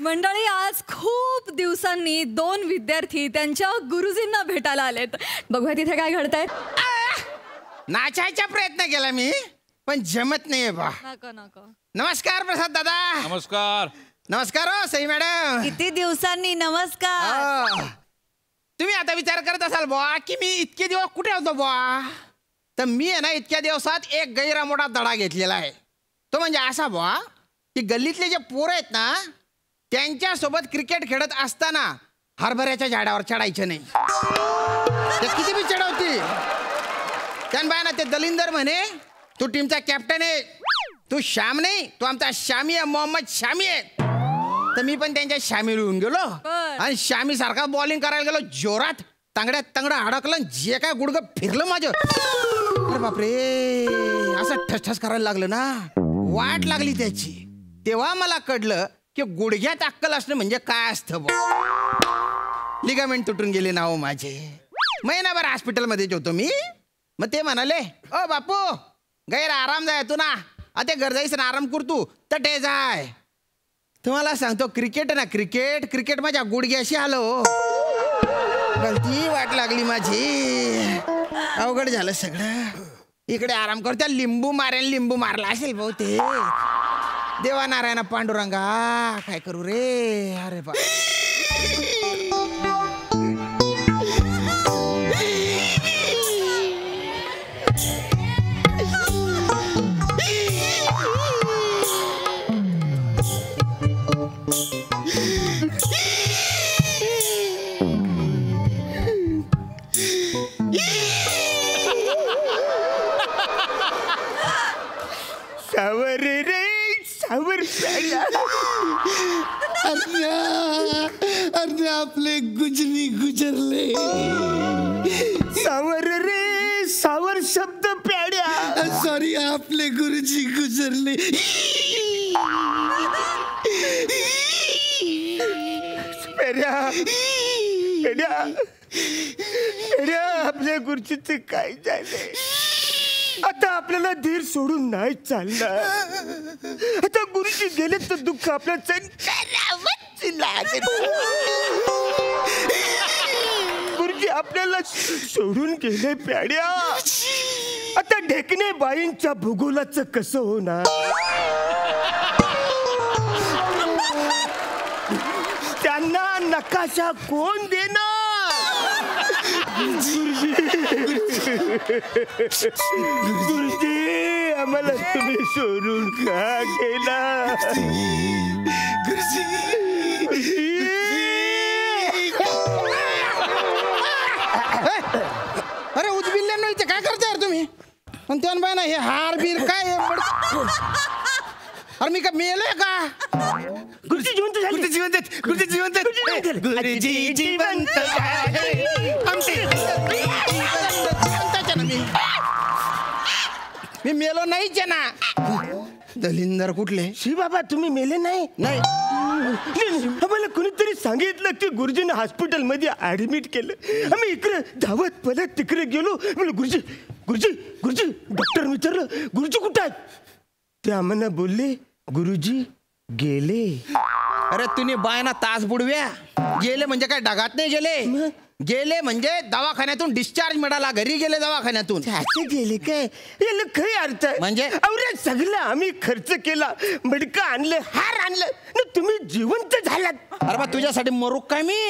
मंडळी, आज खूप दिवसांनी 2 विद्यार्थी त्यांच्या गुरुजींना भेटायला आलेत. बघूया तिथे काय घडतंय. नाचायचा प्रयत्न केला मी, पण जमत नाहीये बा. नको. नमस्कार प्रसाद दादा. नमस्कार. नमस्कार हो सई मॅडम. किती दिवसांनी. नमस्कार. तुम्ही आता विचार करत असाल बुवा की मी इतके दिवस कुठे होतो बुवा. तर मी आहे ना इतक्या दिवसात एक गैरा मोठा धडा घेतलेला आहे. तो म्हणजे असा बुवा की गल्लीतले जे पोरं आहेत ना त्यांच्यासोबत क्रिकेट खेळत असताना हरभऱ्याच्या झाडावर चढायचं नाही. ते किती बी चढवतील. त्यान ना ते दलिंदर म्हणे तू टीमचा कॅप्टन आहे, तू श्याम नाही, तू आमचा शामी आहे, मोहम्मद शामी आहे. तर मी पण त्यांच्या शामील होऊन गेलो आणि शामी सारखा बॉलिंग करायला गेलो जोरात. तांगड्यात तांगडं अडकलं, जे काय गुडघं फिरलं माझं. अरे बापरे, असं ठसठस करायला लागलं ना, वाट लागली त्याची. तेव्हा मला कळलं की गुडघ्यात अक्कल असणं म्हणजे काय असतं. लिगामेंट तुटून गेले ना हो माझे. महिनाभर हॉस्पिटलमध्येच होतो मी. मग ते म्हणाले ओ बापू गैर आराम जाय तू ना, आता घर जायचं ना, आराम कर तू तटे जाय. तुम्हाला सांगतो क्रिकेट ना क्रिकेट माझ्या गुडघ्याशी आलं हो. गलती वाट लागली माझी. अवघड झालं सगळं. इकडे आराम करतो, लिंबू मारला असेल भाऊ ते. देवा नारायण पांडुरंगा काय करू रे. अरे बा सावर रे सावर. अरे आपले गुजरी गुजरले. सावर रे सावर शब्द प्याड्या. सॉरी आपले गुरुजी गुजरले. आपल्या गुरुजीचं काय झालंय. आता आपल्याला धीर सोडून नाही चालणार. आता गुरुजी गेले तर दुःख आपलं गुरुजी आपल्याला सोडून गेले प्याड्या. आता ढेकणे बाईंच्या भूगोलाचं कसं होणार. त्यांना नकाशा कोण देणार. गुरुजी आम्हाला तुम्ही सोडून का गेला. अरे उजबिल्ल्या नाही ते काय करताय तुम्ही. पण त्या बाय ना हे हार बीर काय. अरे मी का मेलोय का. गुरुजी जिवंत झाले. गुरुजी जिवंत आहेत. गुरुजी जिवंत आहेत. गुरुजी जिवंत मी मेलो नाहीच ना. दलिंदर कुठले. श्री बाबा तुम्ही मेले नाही. नाही आम्हाला कोणीतरी सांगितलं की गुरुजीने हॉस्पिटल मध्ये ऍडमिट केलं. आम्ही इकडे धावत पळत तिकडे गेलो. गुरुजी गुरुजी गुरुजी डॉक्टर विचारलं गुरुजी कुठे आहेत. ते आम्हाला बोलले गुरुजी गेले. अरे तुम्ही बाय ना तास बुडव्या. गेले म्हणजे काय ढगात नाही गेले. गेले म्हणजे दवाखान्यातून डिस्चार्ज मिळाला. घरी गेले दवाखान्यातून. गेले काय याला काय अर्थ म्हणजे अरे सगळं आम्ही खर्च केला. मडकं आणलं, हार आणलं, तुम्ही जिवंत झालात. अरे बा तुझ्यासाठी मरू काय मी.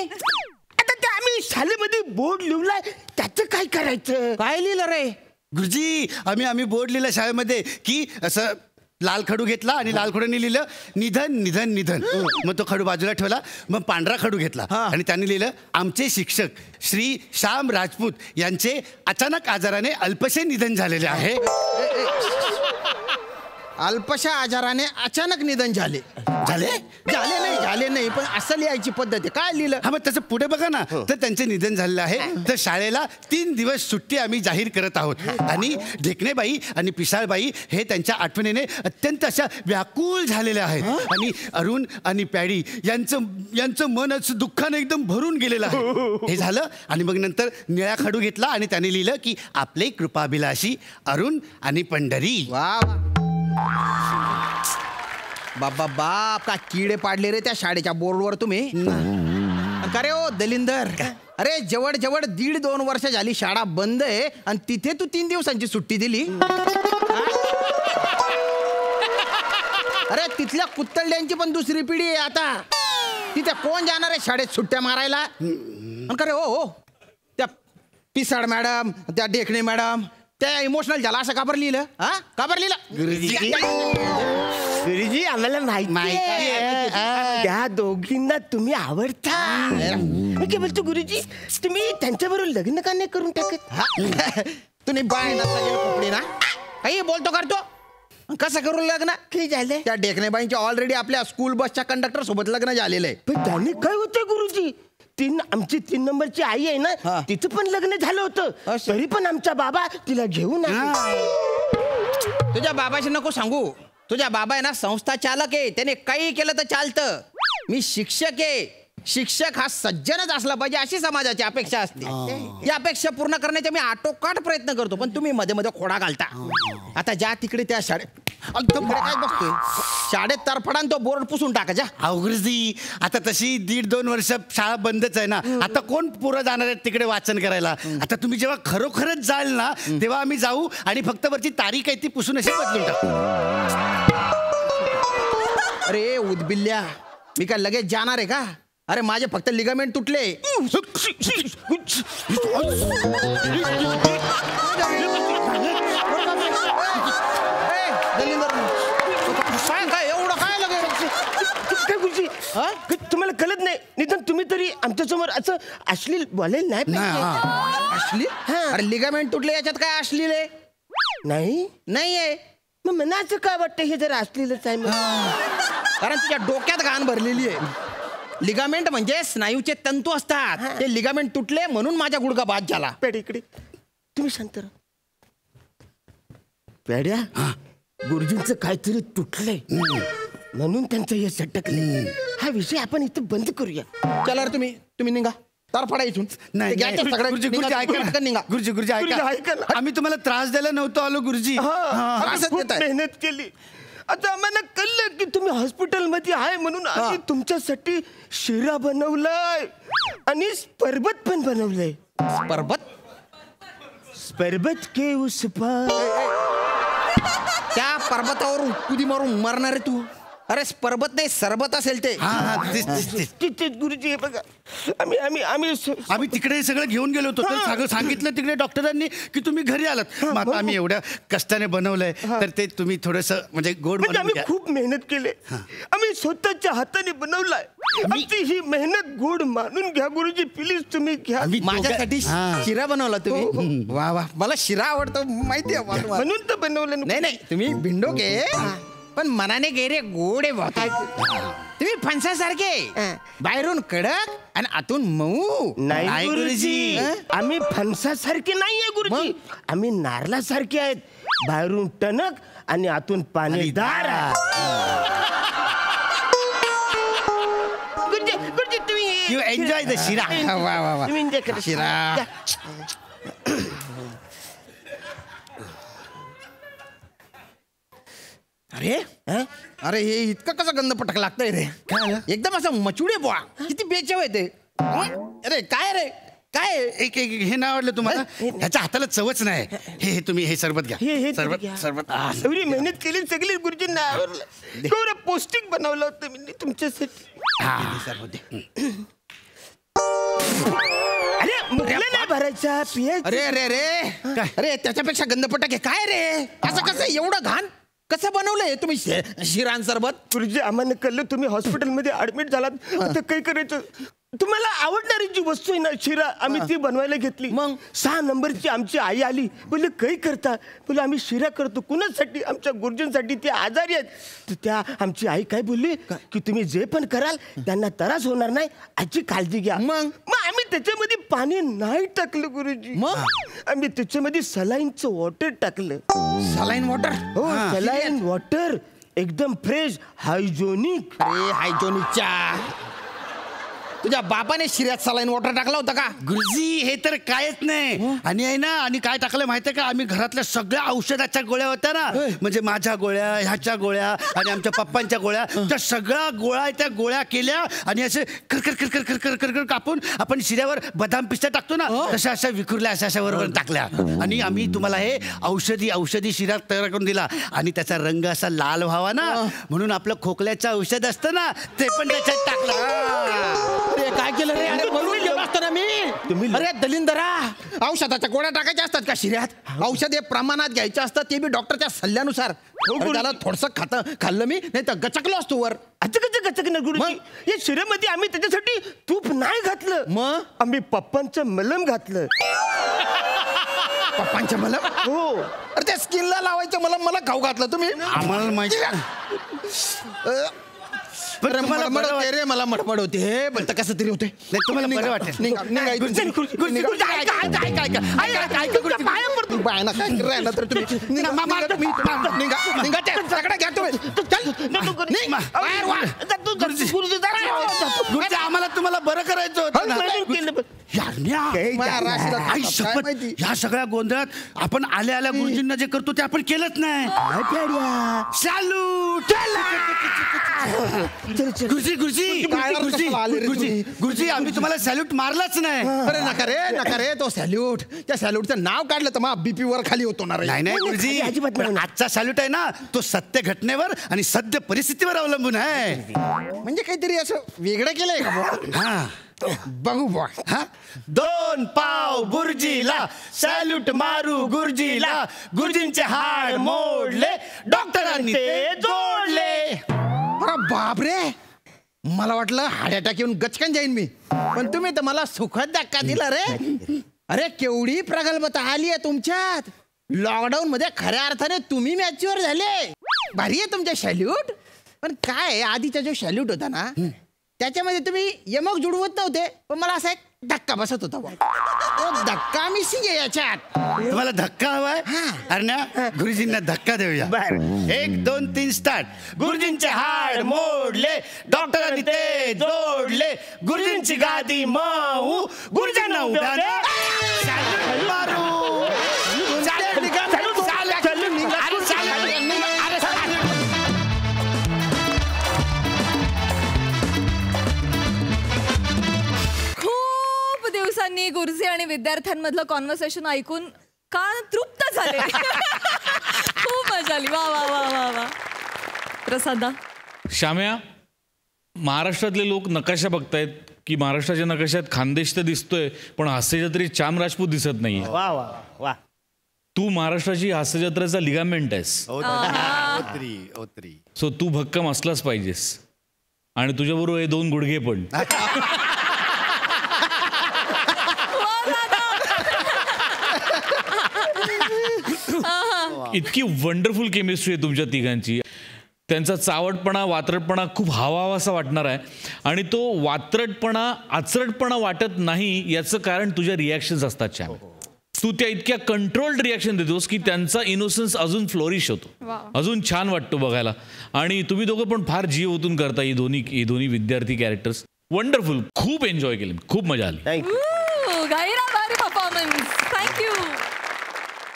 आता ते आम्ही शाळेमध्ये बोर्ड लिवलाय त्याचं काय करायचं. काय लिहिलं रे. गुरुजी आम्ही बोर्ड लिहिलं शाळेमध्ये की असं लाल खडू घेतला आणि लाल खडूने लिहिलं निधन निधन निधन. मग तो खडू बाजूला ठेवला. मग पांढरा खडू घेतला आणि त्यांनी लिहिलं आमचे शिक्षक श्री श्याम राजपूत यांचे अचानक आजाराने अल्पशे निधन झालेले आहे. अल्पशा आजाराने अचानक निधन झाले. झाले नाही पण असं लिहायची पद्धत आहे. काय लिहिलं? हा, मग त्याचं पुढे बघा ना. तर त्यांचे निधन झालेलं आहे. तर शाळेला 3 दिवस सुट्टी आम्ही जाहीर करत आहोत. आणि ढेकणेबाई आणि पिसाळबाई हे त्यांच्या आठवणीने अत्यंत अशा व्याकुळ झालेल्या आहेत. आणि अरुण आणि पॅडी यांचं मनच दुःखाने एकदम भरून गेलेलं आहे. हे झालं आणि मग नंतर निळा खडू घेतला आणि त्याने लिहिलं की आपले कृपाभिलाषी अरुण आणि पंढरी. वा बाबा बाप, का किडे पाडले रे त्या शाळेच्या बोर्डवर तुम्ही. का रे ओ दलिंदर, अरे जवळ 1.5-2 वर्ष झाली शाळा बंद आहे आणि तिथे तू 3 दिवसांची सुट्टी दिली. अरे तिथल्या कुत्तड्यांची पण दुसरी पिढी आहे आता. तिथे कोण जाणार आहे शाळेत सुट्ट्या मारायला? का रे हो त्या पिसाड मॅडम, त्या ढेकणे मॅडम, त्या इमोशनल झाला असं काबर लिहिलं? का बरं लिहिलं? गुरुजी आम्हाला माहिती आहे त्या दोघींना तुम्ही आवडता. मी काय बोलतो गुरुजी, तुम्ही त्यांच्याबरोबर लग्न का नाही करून टाकत? तुम्ही बाय ना कपडे ना काही बोलतो करतो. कसं करू लग्न? काय झालंय? त्या ढेकणेबाईंच्या ऑलरेडी आपल्या स्कूल बसच्या कंडक्टर सोबत लग्न झालेलं आहे. पण त्याने काय होतं गुरुजी? आमची 3 नंबरची आई आहे ना, तिचं पण लग्न झालं होतं. तरी पण आमचा बाबा तिला घेऊन तुझ्या बाबाशी नको सांगू. तुझ्या बाबा आहे ना संस्था चालक आहे. त्याने काही केलं तर चालतं. मी शिक्षक आहे. शिक्षक हा सज्जनच असला पाहिजे अशी समाजाची अपेक्षा असते. या अपेक्षा पूर्ण करण्याचा मी आटोकाट प्रयत्न करतो. पण तुम्ही मध्ये मध्ये खोडा घालता. आता ज्या तिकडे त्या शाळेत काय बघतोय, शाळेत तरफडान तो बोर्ड पुसून टाकायचा. गुरुजी आता तशी 1.5-2 वर्ष शाळा बंदच आहे ना. आता कोण पोरं जाणार आहेत तिकडे वाचन करायला? आता तुम्ही जेव्हा खरोखरच जाल ना तेव्हा आम्ही जाऊ आणि फक्त वरची तारीख आहे ती पुसून अशी बदलून टाकू. अरे उदबिल्ल्या, मी काय लगेच जाणार आहे का? अरे माझे फक्त लिगामेंट तुटले. काय एवढं काय काय गुरुजी, तुम्हाला कळत नाही? निदान तुम्ही तरी आमच्या समोर असं अश्लील बोलायला नाही. अश्लील? अरे लिगामेंट तुटले याच्यात काय अश्लील आहे? नाही आहे. मग मनाचं काय वाटतं हे जर अश्लीलच आहे? कारण तुझ्या डोक्यात घाण भरलेली आहे. लिगामेंट म्हणजे स्नायूचे तंतू असतात. ते लिगामेंट तुटले म्हणून माझा गुडघा बाद झाला. पेडीकडे तुम्ही शांत राहा. पेड्या, गुरुजींचं काहीतरी तुटलंय म्हणून त्यांचं हे सटकले. हा विषय आपण इथं बंद करूया. चला रे तुम्ही निघा. तरफडा इथून. गुरुजी ऐका, आम्ही तुम्हाला त्रास द्यायला नव्हतो आलो गुरुजी. मेहनत केली. आता आम्हाला कळलं की तुम्ही हॉस्पिटलमध्ये आहे म्हणून आम्ही तुमच्यासाठी शिरा बनवलाय आणि सरबत पण बनवलंय. सरबत के उस पार. त्या पर्वतावरून कुदी मारून मरणार आहे तू. अरे पर्वत नाही सरबत असेल ते. तिथेच गुरुजी हे बघा. आम्ही तिकडे सगळं घेऊन गेलो होतो. तर सांगितलं तिकडे डॉक्टरांनी की तुम्ही घरी आलात. मग आम्ही एवढ्या कष्टाने बनवलंय तर ते तुम्ही थोडस म्हणजे गोड. आम्ही खूप मेहनत केली. आम्ही स्वतःच्या हाताने बनवलाय. आमची ही मेहनत गोड मानून घ्या गुरुजी, प्लीज तुम्ही घ्या. माझ्यासाठी शिरा बनवला तुम्ही. वा वा, मला शिरा आवडतो माहिती आहे म्हणून तर बनवलं. नाही तुम्ही भिंडोके पण मनाने गेरे गोडे भावताय. तुम्ही फणसासारखे बाहेरून कडक आणि आतून मऊ. नाही गुरुजी, आम्ही फणसासारखे नाहीये गुरुजी. आम्ही नारळासारखे आहेत. बाहेरून टणक आणि आतून पाणीदार. गुरुजी तुम्ही एन्जॉय द शिरा. वा वा वा, तुम्ही एन्जॉय करा शिरा. अरे हे इतकं कसं गंध पटक लागतंय रे? एकदम असं मचुडे बुवा. किती बेचव आहे ते. अरे काय एक हे नाही आवडलं तुम्हाला? ह्याच्या हाताला चवच नाही. हे तुम्ही हे सरबत घ्या. सरबत एवढी मेहनत केली सगळी गुरुजींना आवडलं. एवढं पौष्टिक बनवलं होतं मी तुमच्यासाठी. अरे मुखले नाही भरायचा पिये. अरे त्याच्यापेक्षा गंधपटक आहे काय रे? असं कसं एवढं घाण कसं बनवलंय तुम्ही शिरान सरबत? गुरुजी आम्हाला कळलं तुम्ही हॉस्पिटलमध्ये ऍडमिट झालात. आता काही करायचं? तुम्हाला आवडणारी जी वस्तू आहे ना शिरा आम्ही ती बनवायला घेतली मग 6 नंबरची आमची आई आली बोलले काही करता बोले आम्ही शिरा करतो कुणासाठी आमच्या गुरुजींसाठी ते आजारी आहेत तर त्या आमची आई काय बोलली की तुम्ही जे पण कराल त्यांना त्रास होणार नाही याची काळजी घ्या मग आम्ही त्याच्यामध्ये पाणी नाही टाकलं गुरुजी मग आम्ही त्याच्यामध्ये सलाईनचं वॉटर टाकलं सलाईन वॉटर हो सलाईन वॉटर एकदम फ्रेश हायजोनिक हायजोनिकच्या तुझ्या बापाने शिऱ्यात सलाईन वॉटर टाकला होता का गुरुजी हे तर कायच नाही आणि आहे ना आणि काय टाकलं माहितीये का आम्ही घरातल्या सगळ्या औषधाच्या गोळ्या होत्या ना म्हणजे माझ्या गोळ्या ह्याच्या गोळ्या आणि आमच्या पप्पांच्या गोळ्या त्या सगळ्या गोळ्या त्या गोळ्या केल्या आणि असे कर कर कापून आपण शिऱ्यावर बदाम पिस्ता टाकतो ना तशा अशा विखुरल्या अशा बरोबर टाकल्या आणि आम्ही तुम्हाला हे औषधी शिरा तयार करून दिला आणि त्याचा रंग असा लाल व्हावा ना म्हणून आपलं खोकल्याचं औषध असतं ना ते पण त्याच्यात टाकलं काय केलं रे अरे बनवून गेलो असतो ना मी अरे दलिंदरा औषधाच्या गोळ्या टाकायच्या असतात का शिऱ्यात औषध हे प्रमाणात घ्यायचं असतं ते बी डॉक्टरच्या सल्ल्यानुसार त्याला थोडस खाल्लं मी नाही तर गचकलो असतो वर गचकणार गुरुजी या शिऱ्यामध्ये आम्ही त्याच्यासाठी तूप नाही घातलं मग आम्ही पप्पांचं मलम घातलं पप्पांच्या मलम हो अरे त्या स्किनला लावायचं मलम मला खाऊ घातलं तुम्ही आम्हाला माहिती मला मडमड होते हे पण कसं तरी होते तुम्हाला बरं वाटेल आम्हाला तुम्हाला बरं करायचं होतं ह्या सगळ्या गोंधळात आपण आल्या आल्या गुरुजींना जे करतो ते आपण केलंच नाही गुरुजी आम्ही तुम्हाला सॅल्यूट मारलाच नाही अरे नका रे तो सॅल्यूट त्या सॅल्यूटचं नाव काढलं तर मग बीपी वर खाली होतो ना नाही गुरुजी आजचा सॅल्यूट आहे ना तो सत्य घटनेवर आणि सद्य परिस्थितीवर अवलंबून आहे म्हणजे काहीतरी असं वेगळं केलंय का हा बघू बा 2 पाव बुर्जीला सॅल्यूट मारू गुरुजीला गुरुजींचे हाड मोडले डॉक्टरांनी ते जोडले अरे बापरे मला वाटलं हार्ट अटॅक येऊन गचकन जाईन मी पण तुम्ही तर मला सुखद धक्का दिला रे अरे केवढी प्रगल्भता आली आहे तुमच्यात लॉकडाऊन मध्ये खऱ्या अर्थाने तुम्ही मॅच्युअर झाले भारी आहे तुमच्या सॅल्यूट पण काय आधीचा जो सॅल्यूट होता ना त्याच्यामध्ये तुम्ही यमक जुडवत नव्हते पण मला असा एक धक्का बसत होता तो धक्का मिसिंग आहे याच्यात तुम्हाला धक्का हवाय अरे ना गुरुजींना धक्का देऊया 1 2 3 स्टार्ट गुरुजींचे हाड मोडले डॉक्टरांनी ते जोडले गुरुजींची गादी मऊ गुरुजींना उभ्याने मारू दिवसांनी गुरुजी आणि विद्यार्थ्यांमधलं कॉन्व्हर्सेशन ऐकून कान तृप्त झाले खूप मजा आली वा वा वा वा वा प्रसादा श्याम्या महाराष्ट्रातले लोक नकाशा बघतायत की महाराष्ट्राच्या नकाशात खानदेश तर दिसतोय पण हास्यजत्रेत चाम राजपूत दिसत नाहीये वा वा वा तू महाराष्ट्राची हास्यजत्रेचा लिगामेंट आहेस सो तू भक्कम असलाच पाहिजेस आणि तुझ्याबरोबर हे 2 गुडघे पण इतकी वंडरफुल केमिस्ट्री आहे तुमच्या तिघांची त्यांचा चावटपणा वात्रटपणा खूप हवाहवासा वाटणार आहे आणि तो वात्रटपणा आचरटपणा वाटत नाही याचं कारण तुझ्या रिॲक्शन्स असतात श्याम तू त्या इतक्या कंट्रोल्ड रिॲक्शन देतोस की त्यांचा इनोसन्स अजून फ्लोरिश होतो अजून छान वाटतो बघायला आणि तुम्ही दोघं पण फार जीव ओतून करता ही दोन्ही विद्यार्थी कॅरेक्टर्स वंडरफुल खूप एन्जॉय केले खूप मजा आली परफॉर्मन्स थँक्यू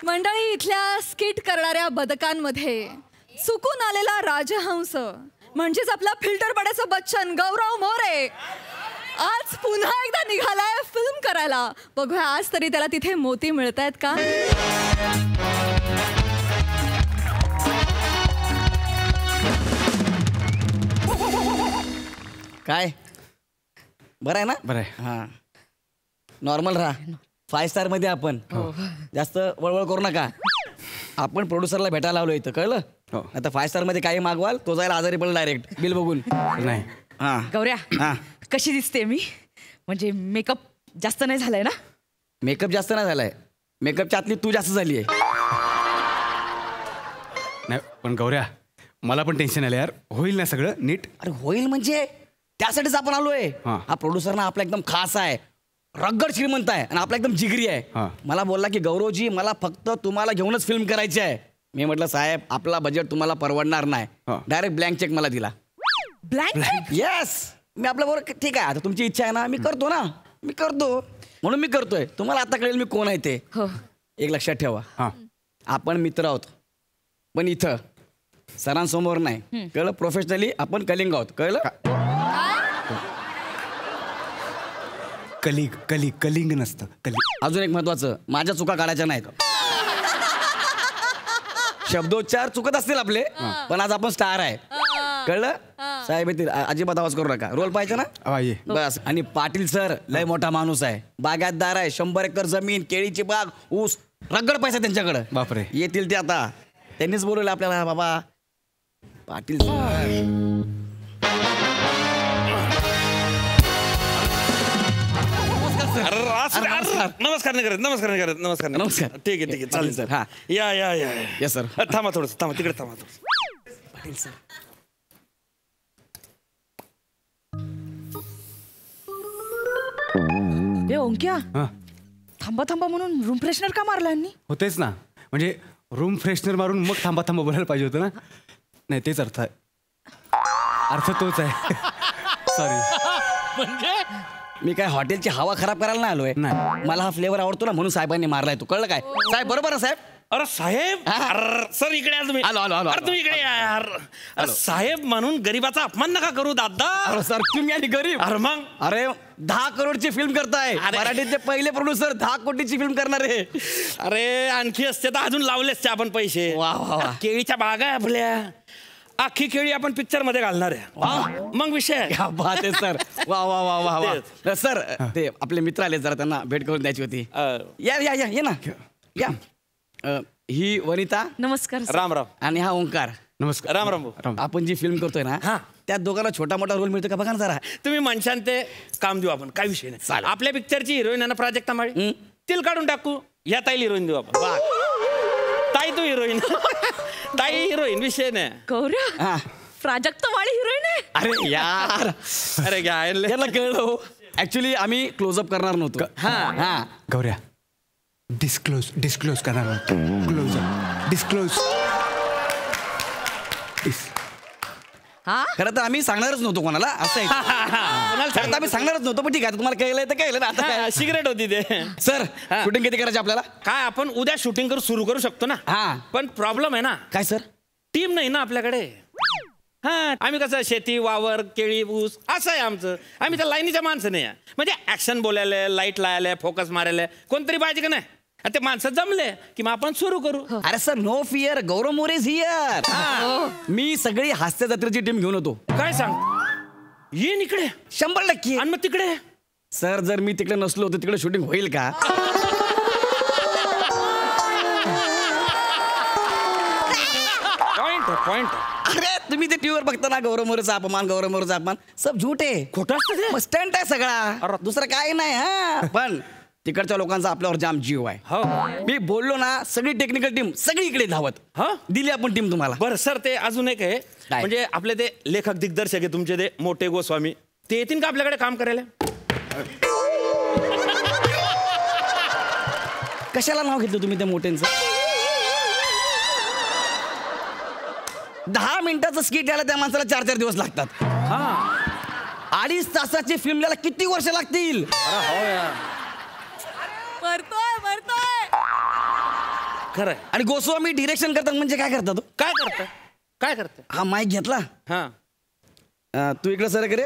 मंडळी इथल्या स्किट करणाऱ्या बदकांमध्ये चुकून आलेला राजहंस म्हणजेच आपला फिल्टर पड्याचा बच्चन गौरव मोरे आज पुन्हा एकदा निघालाय फिल्म करायला बघूया आज तरी त्याला तिथे मोती मिळतायत का काय बरं आहे ना बरं आहे हां नॉर्मल राहा 5 स्टार मध्ये आपण जास्त वळवळ करू नका आपण प्रोड्युसरला भेटायला आलो इथं कळलं आता 5 स्टार मध्ये काही मागवाल तो जायला आजारी पडला डायरेक्ट बिल बघून नाही गौऱ्या कशी दिसते मी म्हणजे मेकअप जास्त नाही झालाय ना? मेकअप जास्त नाही झालाय, मेकअपच्या आतली तू जास्त झाली आहे. नाही पण गौऱ्या, मला पण टेन्शन आलं यार. होईल ना सगळं नीट? अरे होईल म्हणजे त्यासाठीच आपण आलोय. हा. हा प्रोड्युसर ना आपला एकदम खास आहे, रगड श्रीमंत आहे आणि आपला एकदम जिगरी आहे. मला बोलला की गौरवजी मला फक्त तुम्हाला घेऊनच फिल्म करायची आहे. मी म्हटलं साहेब आपला बजेट तुम्हाला परवडणार नाही. डायरेक्ट ब्लँक चेक मला दिला. ब्लँक? येस. मी आपल्या बरोबर ठीक आहे, आता तुमची इच्छा आहे ना, मी करतो ना, मी करतो म्हणून मी करतोय. तुम्हाला आता कळेल मी कोण आहे ते. एक लक्षात ठेवा, आपण मित्र आहोत पण इथं सरांसमोर नाही, कळलं? प्रोफेशनली आपण कलिंग आहोत, कळलं? कलिंग नसतं, कलिंग. अजून एक महत्वाचं, माझ्या चुका काढायच्या नाहीत. शब्दोच्चार चुकत असतील आपले, पण आज आपण स्टार आहे, कळलं? साहेब येतील, अजिबात आवाज करू नका. रोल पाहिजे ना? बस. आणि पाटील सर लय मोठा माणूस आहे, बागायतदार आहे, 100 एकर जमीन, केळीची बाग, ऊस, रगड पैसा त्यांच्याकडे. बापरे. येतील ते आता, त्यांनीच बोलवलं आपल्याला. बाबा पाटील सर. नमस्कार नाही करत, नमस्कार नाही करत, नमस्कार नाही. नमस्कार. ठीक आहे ठीक आहे, चालेल सर. हा या या या. Yes sir. थांबा थोडंसं, थांबा तिकडे थांबा थोडंसं. पाटील सर. ओंक्या, थांबा थांबा म्हणून रूम फ्रेशनर का मारला यांनी? होतेच ना, म्हणजे रूम फ्रेशनर मारून मग थांबा थांबा बोलायला पाहिजे होतं ना. नाही तेच अर्थ तोच आहे. सॉरी. म्हणजे मी काय हॉटेलची हवा खराब करायला नाही आलोय. मला हा फ्लेवर आवडतो ना, म्हणून साहेबांनी मारलाय. तू कळलं काय? साहेब बरोबर आहे साहेब. अरे साहेब, सर इकडे या तुम्ही. आलो आलो आलो. अरे तुम्ही इकडे या यार. अरे साहेब म्हणून गरीबाचा अपमान नका करू दादा. अरे सर तुम्ही आणि गरीब. अरे मग अरे 10 करोडची फिल्म करताय. मराठीचे पहिले प्रोड्युसर 10 कोटीची फिल्म करणार आहे. अरे आणखी असते तर अजून लावले असते आपण पैसे. वा वा वा. केळीच्या बागा आहे आपल्या, अख्खी केळी आपण पिक्चर मध्ये घालणार आहे. मग विषय क्या बात आहे सर. वा वा वा वा वा. सर ते आपले मित्र आले, जरा त्यांना भेट करून द्यायची होती. या या या ये ना या. ही वनिता. नमस्कार. राम राम. आणि हा ओंकार. नमस्कार. राम राम. आपण जी फिल्म करतोय ना, त्या दोघांना छोटा मोठा रोल मिळतो का बघा ना जरा. तुम्ही माणसांत ते काम देऊ आपण, काय विषय नाही. आपल्या पिक्चरची हिरोईन आहे ना प्राजक्ता माळी, तिला काढून टाकू, या ताईला हिरोईन देऊ आपण. ताई तू हिरोईन, ताई हिरोईन, विषय नाही. गौऱ्या, प्राजक्ता माळी हिरोईन आहे? अरे यार, अरे काय याला कळलं. ऍक्च्युली आम्ही क्लोजअप करणार नव्हतो. हा गौऱ्या, डिस्क्लोज करणार नव्हतो. डिस्क्लोज. खरं तर आम्ही सांगणारच नव्हतो कोणाला, असं आहे. खरं तर आम्ही सांगणारच नव्हतो, पण ठीक आहे, तुम्हाला कळलंय तर कळलं ना. आता काय सिगरेट होती ते. सर शूटिंग किती करायची आपल्याला? काय आपण उद्या शूटिंग सुरू करू शकतो ना. पण प्रॉब्लेम आहे ना. काय सर? टीम नाही ना आपल्याकडे. आम्ही कसं शेती, वावर, केळी, ऊस असं आहे आमचं. आम्ही त्या लाईनीच्या माणसं नाही आहे. म्हणजे ऍक्शन बोलायला, लाईट लावायला, फोकस मारायला कोणतरी पाहिजे का नाही. ते माणसं जमले की मग आपण सुरू करू. अरे sir no fear, Gaurav More is here. मी सगळी हास्य जत्रेची टीम घेऊन होतो. काय सांग? येईन इकडे 100%. आणि मग तिकडे सर जर मी तिकडे नसलो तर तिकडे शूटिंग होईल का? पॉइंट. अरे तुम्ही ते टीव्हीवर बघता ना, गौरव मोरेचा अपमान, गौरव मोरेचा अपमान, सब झूट आहे. खोटं असतं. स्टंट आहे सगळा, दुसरं काय नाही. हा पण तिकडच्या लोकांचा आपल्यावर जाम जीव आहे. मी बोललो ना, सगळी टेक्निकल टीम सगळी इकडे धावत दिली आपण टीम तुम्हाला. बरं सर, ते अजून एक आहे, म्हणजे आपले ते लेखक दिग्दर्शक आहे तुमचे, ते मोठे गोस्वामी, ते येतील का आपल्याकडे काम करायला? कशाला नाव घेतलं तुम्ही त्या मोठ्यांचं? 10 मिनिटाचं स्किट यायला त्या माणसाला 4-4 दिवस लागतात. 2.5 तासाची फिल्म यायला किती वर्ष लागतील? खरंय. आणि गोस्वामी डिरेक्शन करतात म्हणजे काय करतात? काय करतात? हा माईक घेतला, तू इकडे सर करे,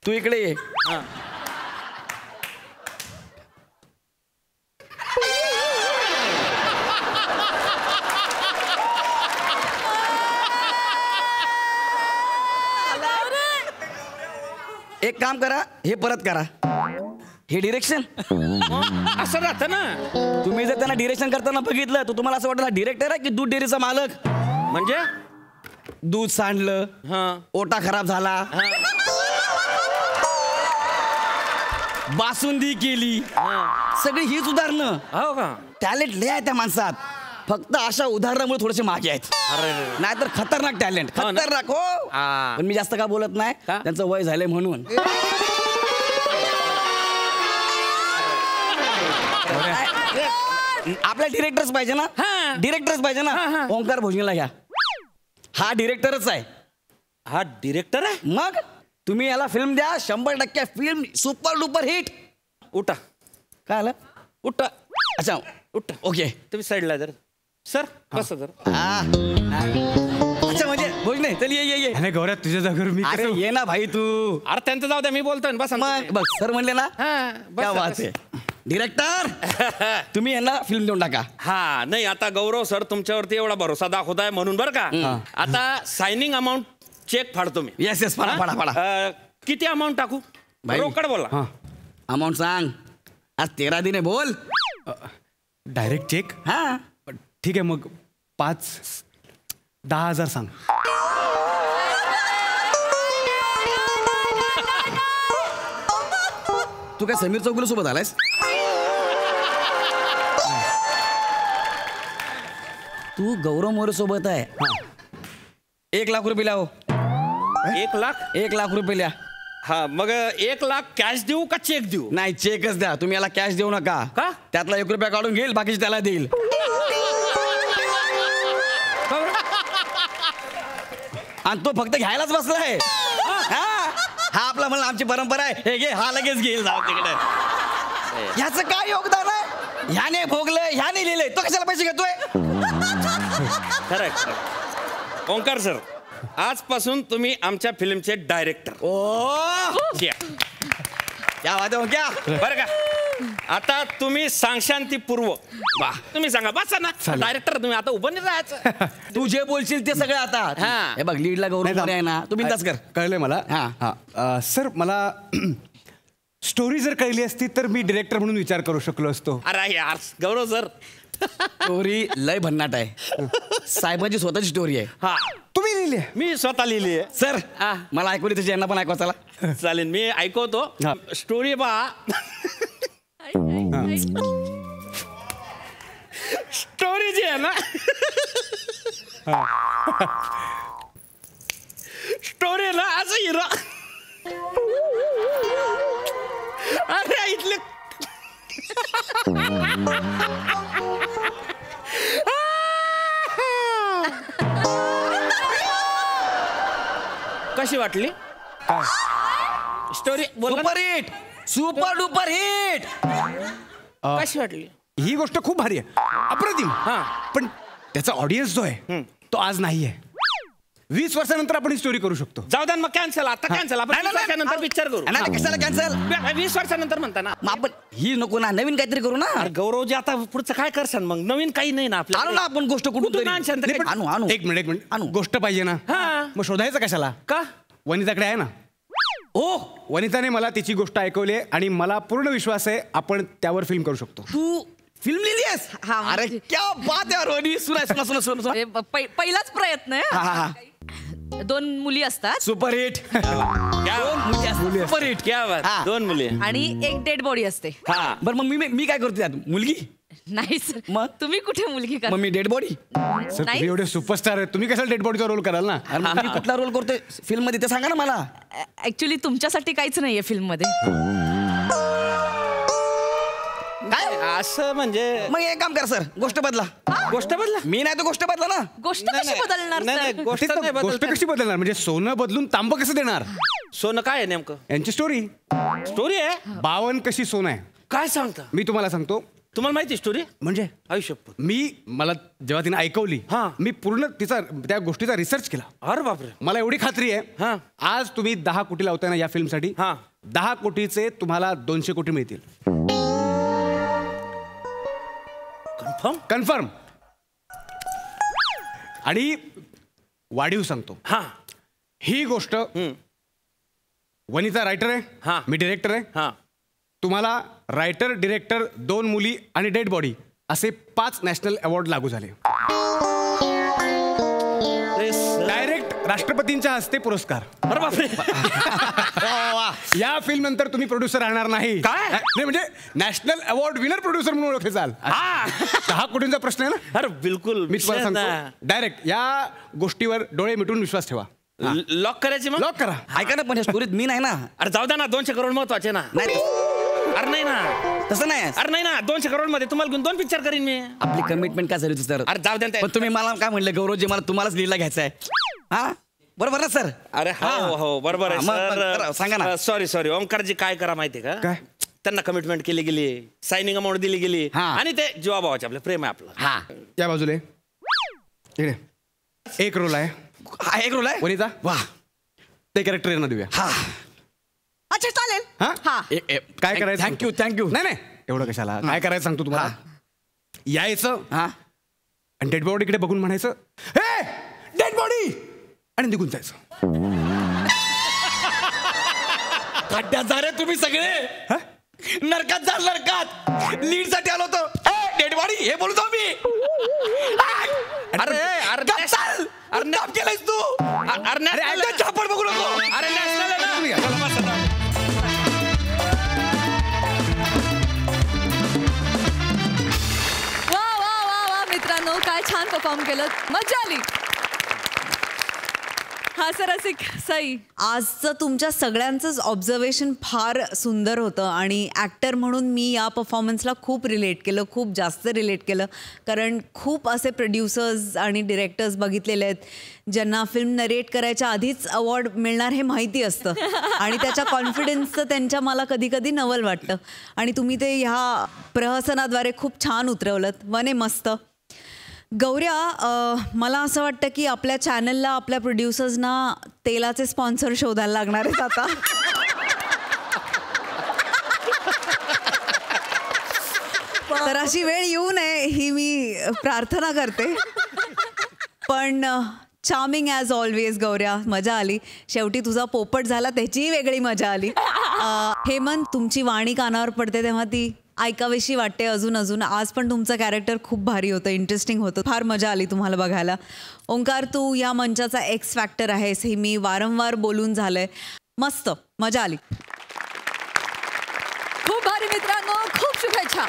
तू इकडे ये. एक काम करा, हे परत करा. हे डिरेक्शन असं राहतं ना. तुम्ही जर त्यांना डिरेक्शन करताना बघितलं तर तुम्हाला असं वाटलं डिरेक्टर आहे की दूध डेअरीचा मालक. म्हणजे दूध सांडलं, ओटा खराब झाला, बासुंदी केली, सगळी हीच उदाहरणं. हो का? टॅलेंट लय आहे त्या माणसात, फक्त अशा उदाहरणामुळे थोडेसे मागे आहेत. नाहीतर खतरनाक टॅलेंट, खतरनाक. हो, पण मी जास्त का बोलत नाही, त्यांचं वय झालंय म्हणून. आपल्या डिरेक्टर्स पाहिजे ना, डिरेक्टर्स पाहिजे ना. ओंकार भोजनेला घ्या, हा डिरेक्टरच आहे. हा डिरेक्टर आहे? मग तुम्ही याला फिल्म द्या, 100% फिल्म सुपर डुपर हिट. उठा. काय आलं? उठा. अच्छा उठा. ओके, तुम्ही साईडला जर सर बस जर. अच्छा म्हणजे भोजने, चल ये. अरे गौऱ्या, तुझ्या जागेवर मी अरे ये ना भाई तू. अरे त्यांचं जाऊ द्या, मी बोलतोय बस. मग बघ सर म्हणले ना, क्या बात आहे. डिरेक्टर तुम्ही यांना फिल्म देऊन टाका. हा नाही, आता गौरव सर तुमच्यावरती एवढा भरोसा दाखवताय म्हणून बरं का. आता सायनिंग अमाऊंट चेक फाडतो मी. येस फाडा. किती अमाऊंट टाकू? रोकड बोला. अमाऊंट सांग. आज 13 दिन आहे, बोल. Direct check? हा ठीक आहे, मग 5-10,000 सांग. तू काय समीर चौगुले सोबत आलायस? तू गौरव मोरे सोबत आहे. 1 लाख रुपये लाव. 1 लाख? 1 लाख रुपये लिहा. हा, मग 1 लाख कॅश देऊ का चेक देऊ? नाही, चेकच द्या. तुम्ही याला कॅश देऊ नका. का? त्यातला 1 रुपया काढून घेईल, बाकीचे त्याला देईल. आणि तो फक्त घ्यायलाच बसलाय. हा आपला म्हणून आमची परंपरा आहे. हे घे, हा लगेच घेईल. जाऊ तिकडे. ह्याचं काय योगदान आहे? ह्याने भोगलंय, ह्याने लिहिलंय, तो कशाला पैसे घेतोय? करेक्ट. ओंकार सर, आजपासून तुम्ही आमच्या फिल्मचे डायरेक्टर. क्या बात आहे क्या. बरं का, आता तुम्ही सांगशांतीपूर्व तुम्ही सांगा. बसा ना, डायरेक्टर तुम्ही आता उभं नाही राहायचं. तू जे बोलशील ते सगळं आता. हे बघ, लीडला गौरव मोरे आहे ना, तू बिंदास कर. कळलंय मला. हा सर, मला स्टोरी जर कळली असती तर मी डिरेक्टर म्हणून विचार करू शकलो असतो. अरे यार गौरव सर, स्टोरी लय भन्नाट आहे. साहेबांची स्वतःची स्टोरी आहे. हा, तुम्ही लिहिली? मी स्वतः लिहिली आहे. सर मला ऐकू दे, त्याची यांना पण ऐकवा. चला चालेल, मी ऐकवतो. स्टोरी स्टोरी जी आहे ना, स्टोरी ना असं हिरो. अरे इथले कशी वाटली story? Super hit, super duper hit. कशी वाटली? ही गोष्ट खूप भारी आहे, अप्रतिम. पण त्याचा ऑडियन्स जो आहे तो आज नाही आहे. 20 वर्षानंतर आपण ही स्टोरी करू शकतो. जाऊ द्या मग, कॅन्सल. आता कॅन्सल. आपण 20 वर्षानंतर पिक्चर करू. कशाला कॅन्सल? 20 वर्षानंतर म्हणता ना. मग आपण ही नको ना, नवीन काहीतरी करू ना. गौरवजी, आता पुढचं काय करसान मग? नवीन काही नाही ना आपल्याला. आणू ना आपण गोष्ट कुठून. आणू. एक मिनिट गोष्ट पाहिजे ना. मग शोधायचं कशाला? का? वनिताकडे आहे ना. वनिताने मला तिची गोष्ट ऐकवली आहे आणि मला पूर्ण विश्वास आहे आपण त्यावर फिल्म करू शकतो. तू फिल्म लिहिली आहेस? अरे क्या बात आहे रोनी. सुना. पहिलाच प्रयत्न आहे. 2 मुली असतात. Super hit. Super hit. क्या बात. 2 मुली आणि 1 डेड बॉडी असते. बरं मग मी काय करतो त्यात? मुलगी नाही सर. मग तुम्ही कुठे मुलगी करा? मग मी डेड बॉडी. सर तुम्ही एवढे सुपरस्टार आहेत, तुम्ही कशाला डेड बॉडीचा रोल कराल ना? मी कुठला रोल करतोय फिल्म मध्ये ते सांगा ना मला. ऍक्च्युली तुमच्यासाठी काहीच नाहीये फिल्म मध्ये. काय असं म्हणजे? मग एक काम कर सर, गोष्ट बदला. गोष्ट बदला? मी नाही तर गोष्ट बदला ना. गोष्ट कशी बदलणार सर? गोष्ट कशी बदलणार? म्हणजे सोनं बदलून तांबं कसं देणार? सोनं काय आहे नेमकं? यांची स्टोरी आहे. 52 कशी सोनं आहे. काय सांगता? मी तुम्हाला सांगतो. तुम्हाला माहिती स्टोरी? म्हणजे आयुष्यभर मला जेव्हा तिने ऐकवली, मी पूर्ण त्या गोष्टीचा रिसर्च केला. अरे बापरे. मला एवढी खात्री आहे, आज तुम्ही 10 कोटी लावताय ना या फिल्मसाठी, 10 कोटीचे तुम्हाला 200 कोटी मिळतील. कन्फर्म. आणि वाढीव सांगतो, ही गोष्ट वनिता रायटर आहे, मी डिरेक्टर आहे. तुम्हाला रायटर, डिरेक्टर, 2 मुली आणि डेड बॉडी असे 5 नॅशनल अवॉर्ड लागू झाले. डायरेक्ट राष्ट्रपतींच्या हस्ते पुरस्कार. अरे बापरे. या फिल्म नंतर तुम्ही प्रोड्युसर राहणार नाही. काय? नाही म्हणजे नॅशनल अवॉर्ड विनर प्रोड्युसर म्हणून ओळखले जाल. हा कोटींचा प्रश्न आहे ना. अरे बिलकुल. मी तुम्हाला सांगतो डायरेक्ट या गोष्टीवर डोळे मिटून विश्वास ठेवा. लॉक करायची मग. लॉक करा. ऐका ना पण या स्टोरीत मी नाही ना. अरे जाऊ द्या ना, 200 करोड महत्वाचे ना. नाही अरे नाही ना, तसं नाही. अरे नाही ना, 200 करोड मध्ये तुम्हाला घेऊन 2 पिक्चर करीन मी. आपली कमिटमेंट काय झाली होती सर? अरे जाऊ द्या. पण तुम्ही मला काय म्हणलं गौरवजी, मला तुम्हालाच लीडला घ्यायचं आहे. हा बरोबर ना सर? अरे हो बरोबर आहे सर. सांगा ना. सॉरी ओंकारजी, काय करा माहितीये का? काय? त्यांना कमिटमेंट केली गेली, सायनिंग अमाऊंट दिली गेली आणि ते जीवाभावाचे आपले प्रेम आहे आपलं. हा या बाजूला इकडे एक रोल आहे. हा एक रोल आहे. वनिता वा, ते कॅरेक्टर यांना देऊया. हा अच्छा चालेल. हा काय करायचं? थँक्यू. नाही एवढं कशाला. काय करायचं सांगतो तुम्हाला. यायचं आणि डेड बॉडीकडे बघून म्हणायचं, हे डेड बॉडी, आणि निघून जायचं. खड्ड्यात जा रे तुम्ही सगळे. नरकात जा, नरकात. लीड साठी आलो होतो. डेड बॉडी हे बोलतो मी. अरे नाम केलंयस तू. अरे झापड बघू नको. अरे नॅशनल आहे ना. वा मित्रांनो, काय छान परफॉर्म केलं, मजा आली. हा सर रसिक सई, आजचं तुमच्या सगळ्यांचंच ऑब्झर्वेशन फार सुंदर होतं आणि ॲक्टर म्हणून मी या परफॉर्मन्सला खूप रिलेट केलं, खूप जास्त रिलेट केलं. कारण खूप असे प्रोड्युसर्स आणि डिरेक्टर्स बघितलेले आहेत ज्यांना फिल्म नरेट करायच्या आधीच अवॉर्ड मिळणार हे माहिती असतं आणि त्याच्या कॉन्फिडन्सचं त्यांच्या मला कधी कधी नवल वाटतं. आणि तुम्ही ते ह्या प्रहसनाद्वारे खूप छान उतरवलं. वने मस्त. गौऱ्या, मला असं वाटतं की आपल्या चॅनलला आपल्या प्रोड्युसर्सना तेलाचे स्पॉन्सर शोधायला लागणार आहेत आता. तर अशी वेळ येऊ नये ही मी प्रार्थना करते. पण चार्मिंग ॲज ऑलवेज गौऱ्या, मजा आली. शेवटी तुझा पोपट झाला त्याचीही वेगळी मजा आली. हेमंत, तुमची वाणी कानावर पडते तेव्हा ती ऐकावीशी वाटते अजून. आज पण तुमचं कॅरेक्टर खूप भारी होतं, इंटरेस्टिंग होतं, फार मजा आली तुम्हाला बघायला. ओंकार, तू या मंचाचा एक्स फॅक्टर आहेस हे मी वारंवार बोलून झालंय. मस्त मजा आली. खूप भारी मित्रांनो, खूप शुभेच्छा.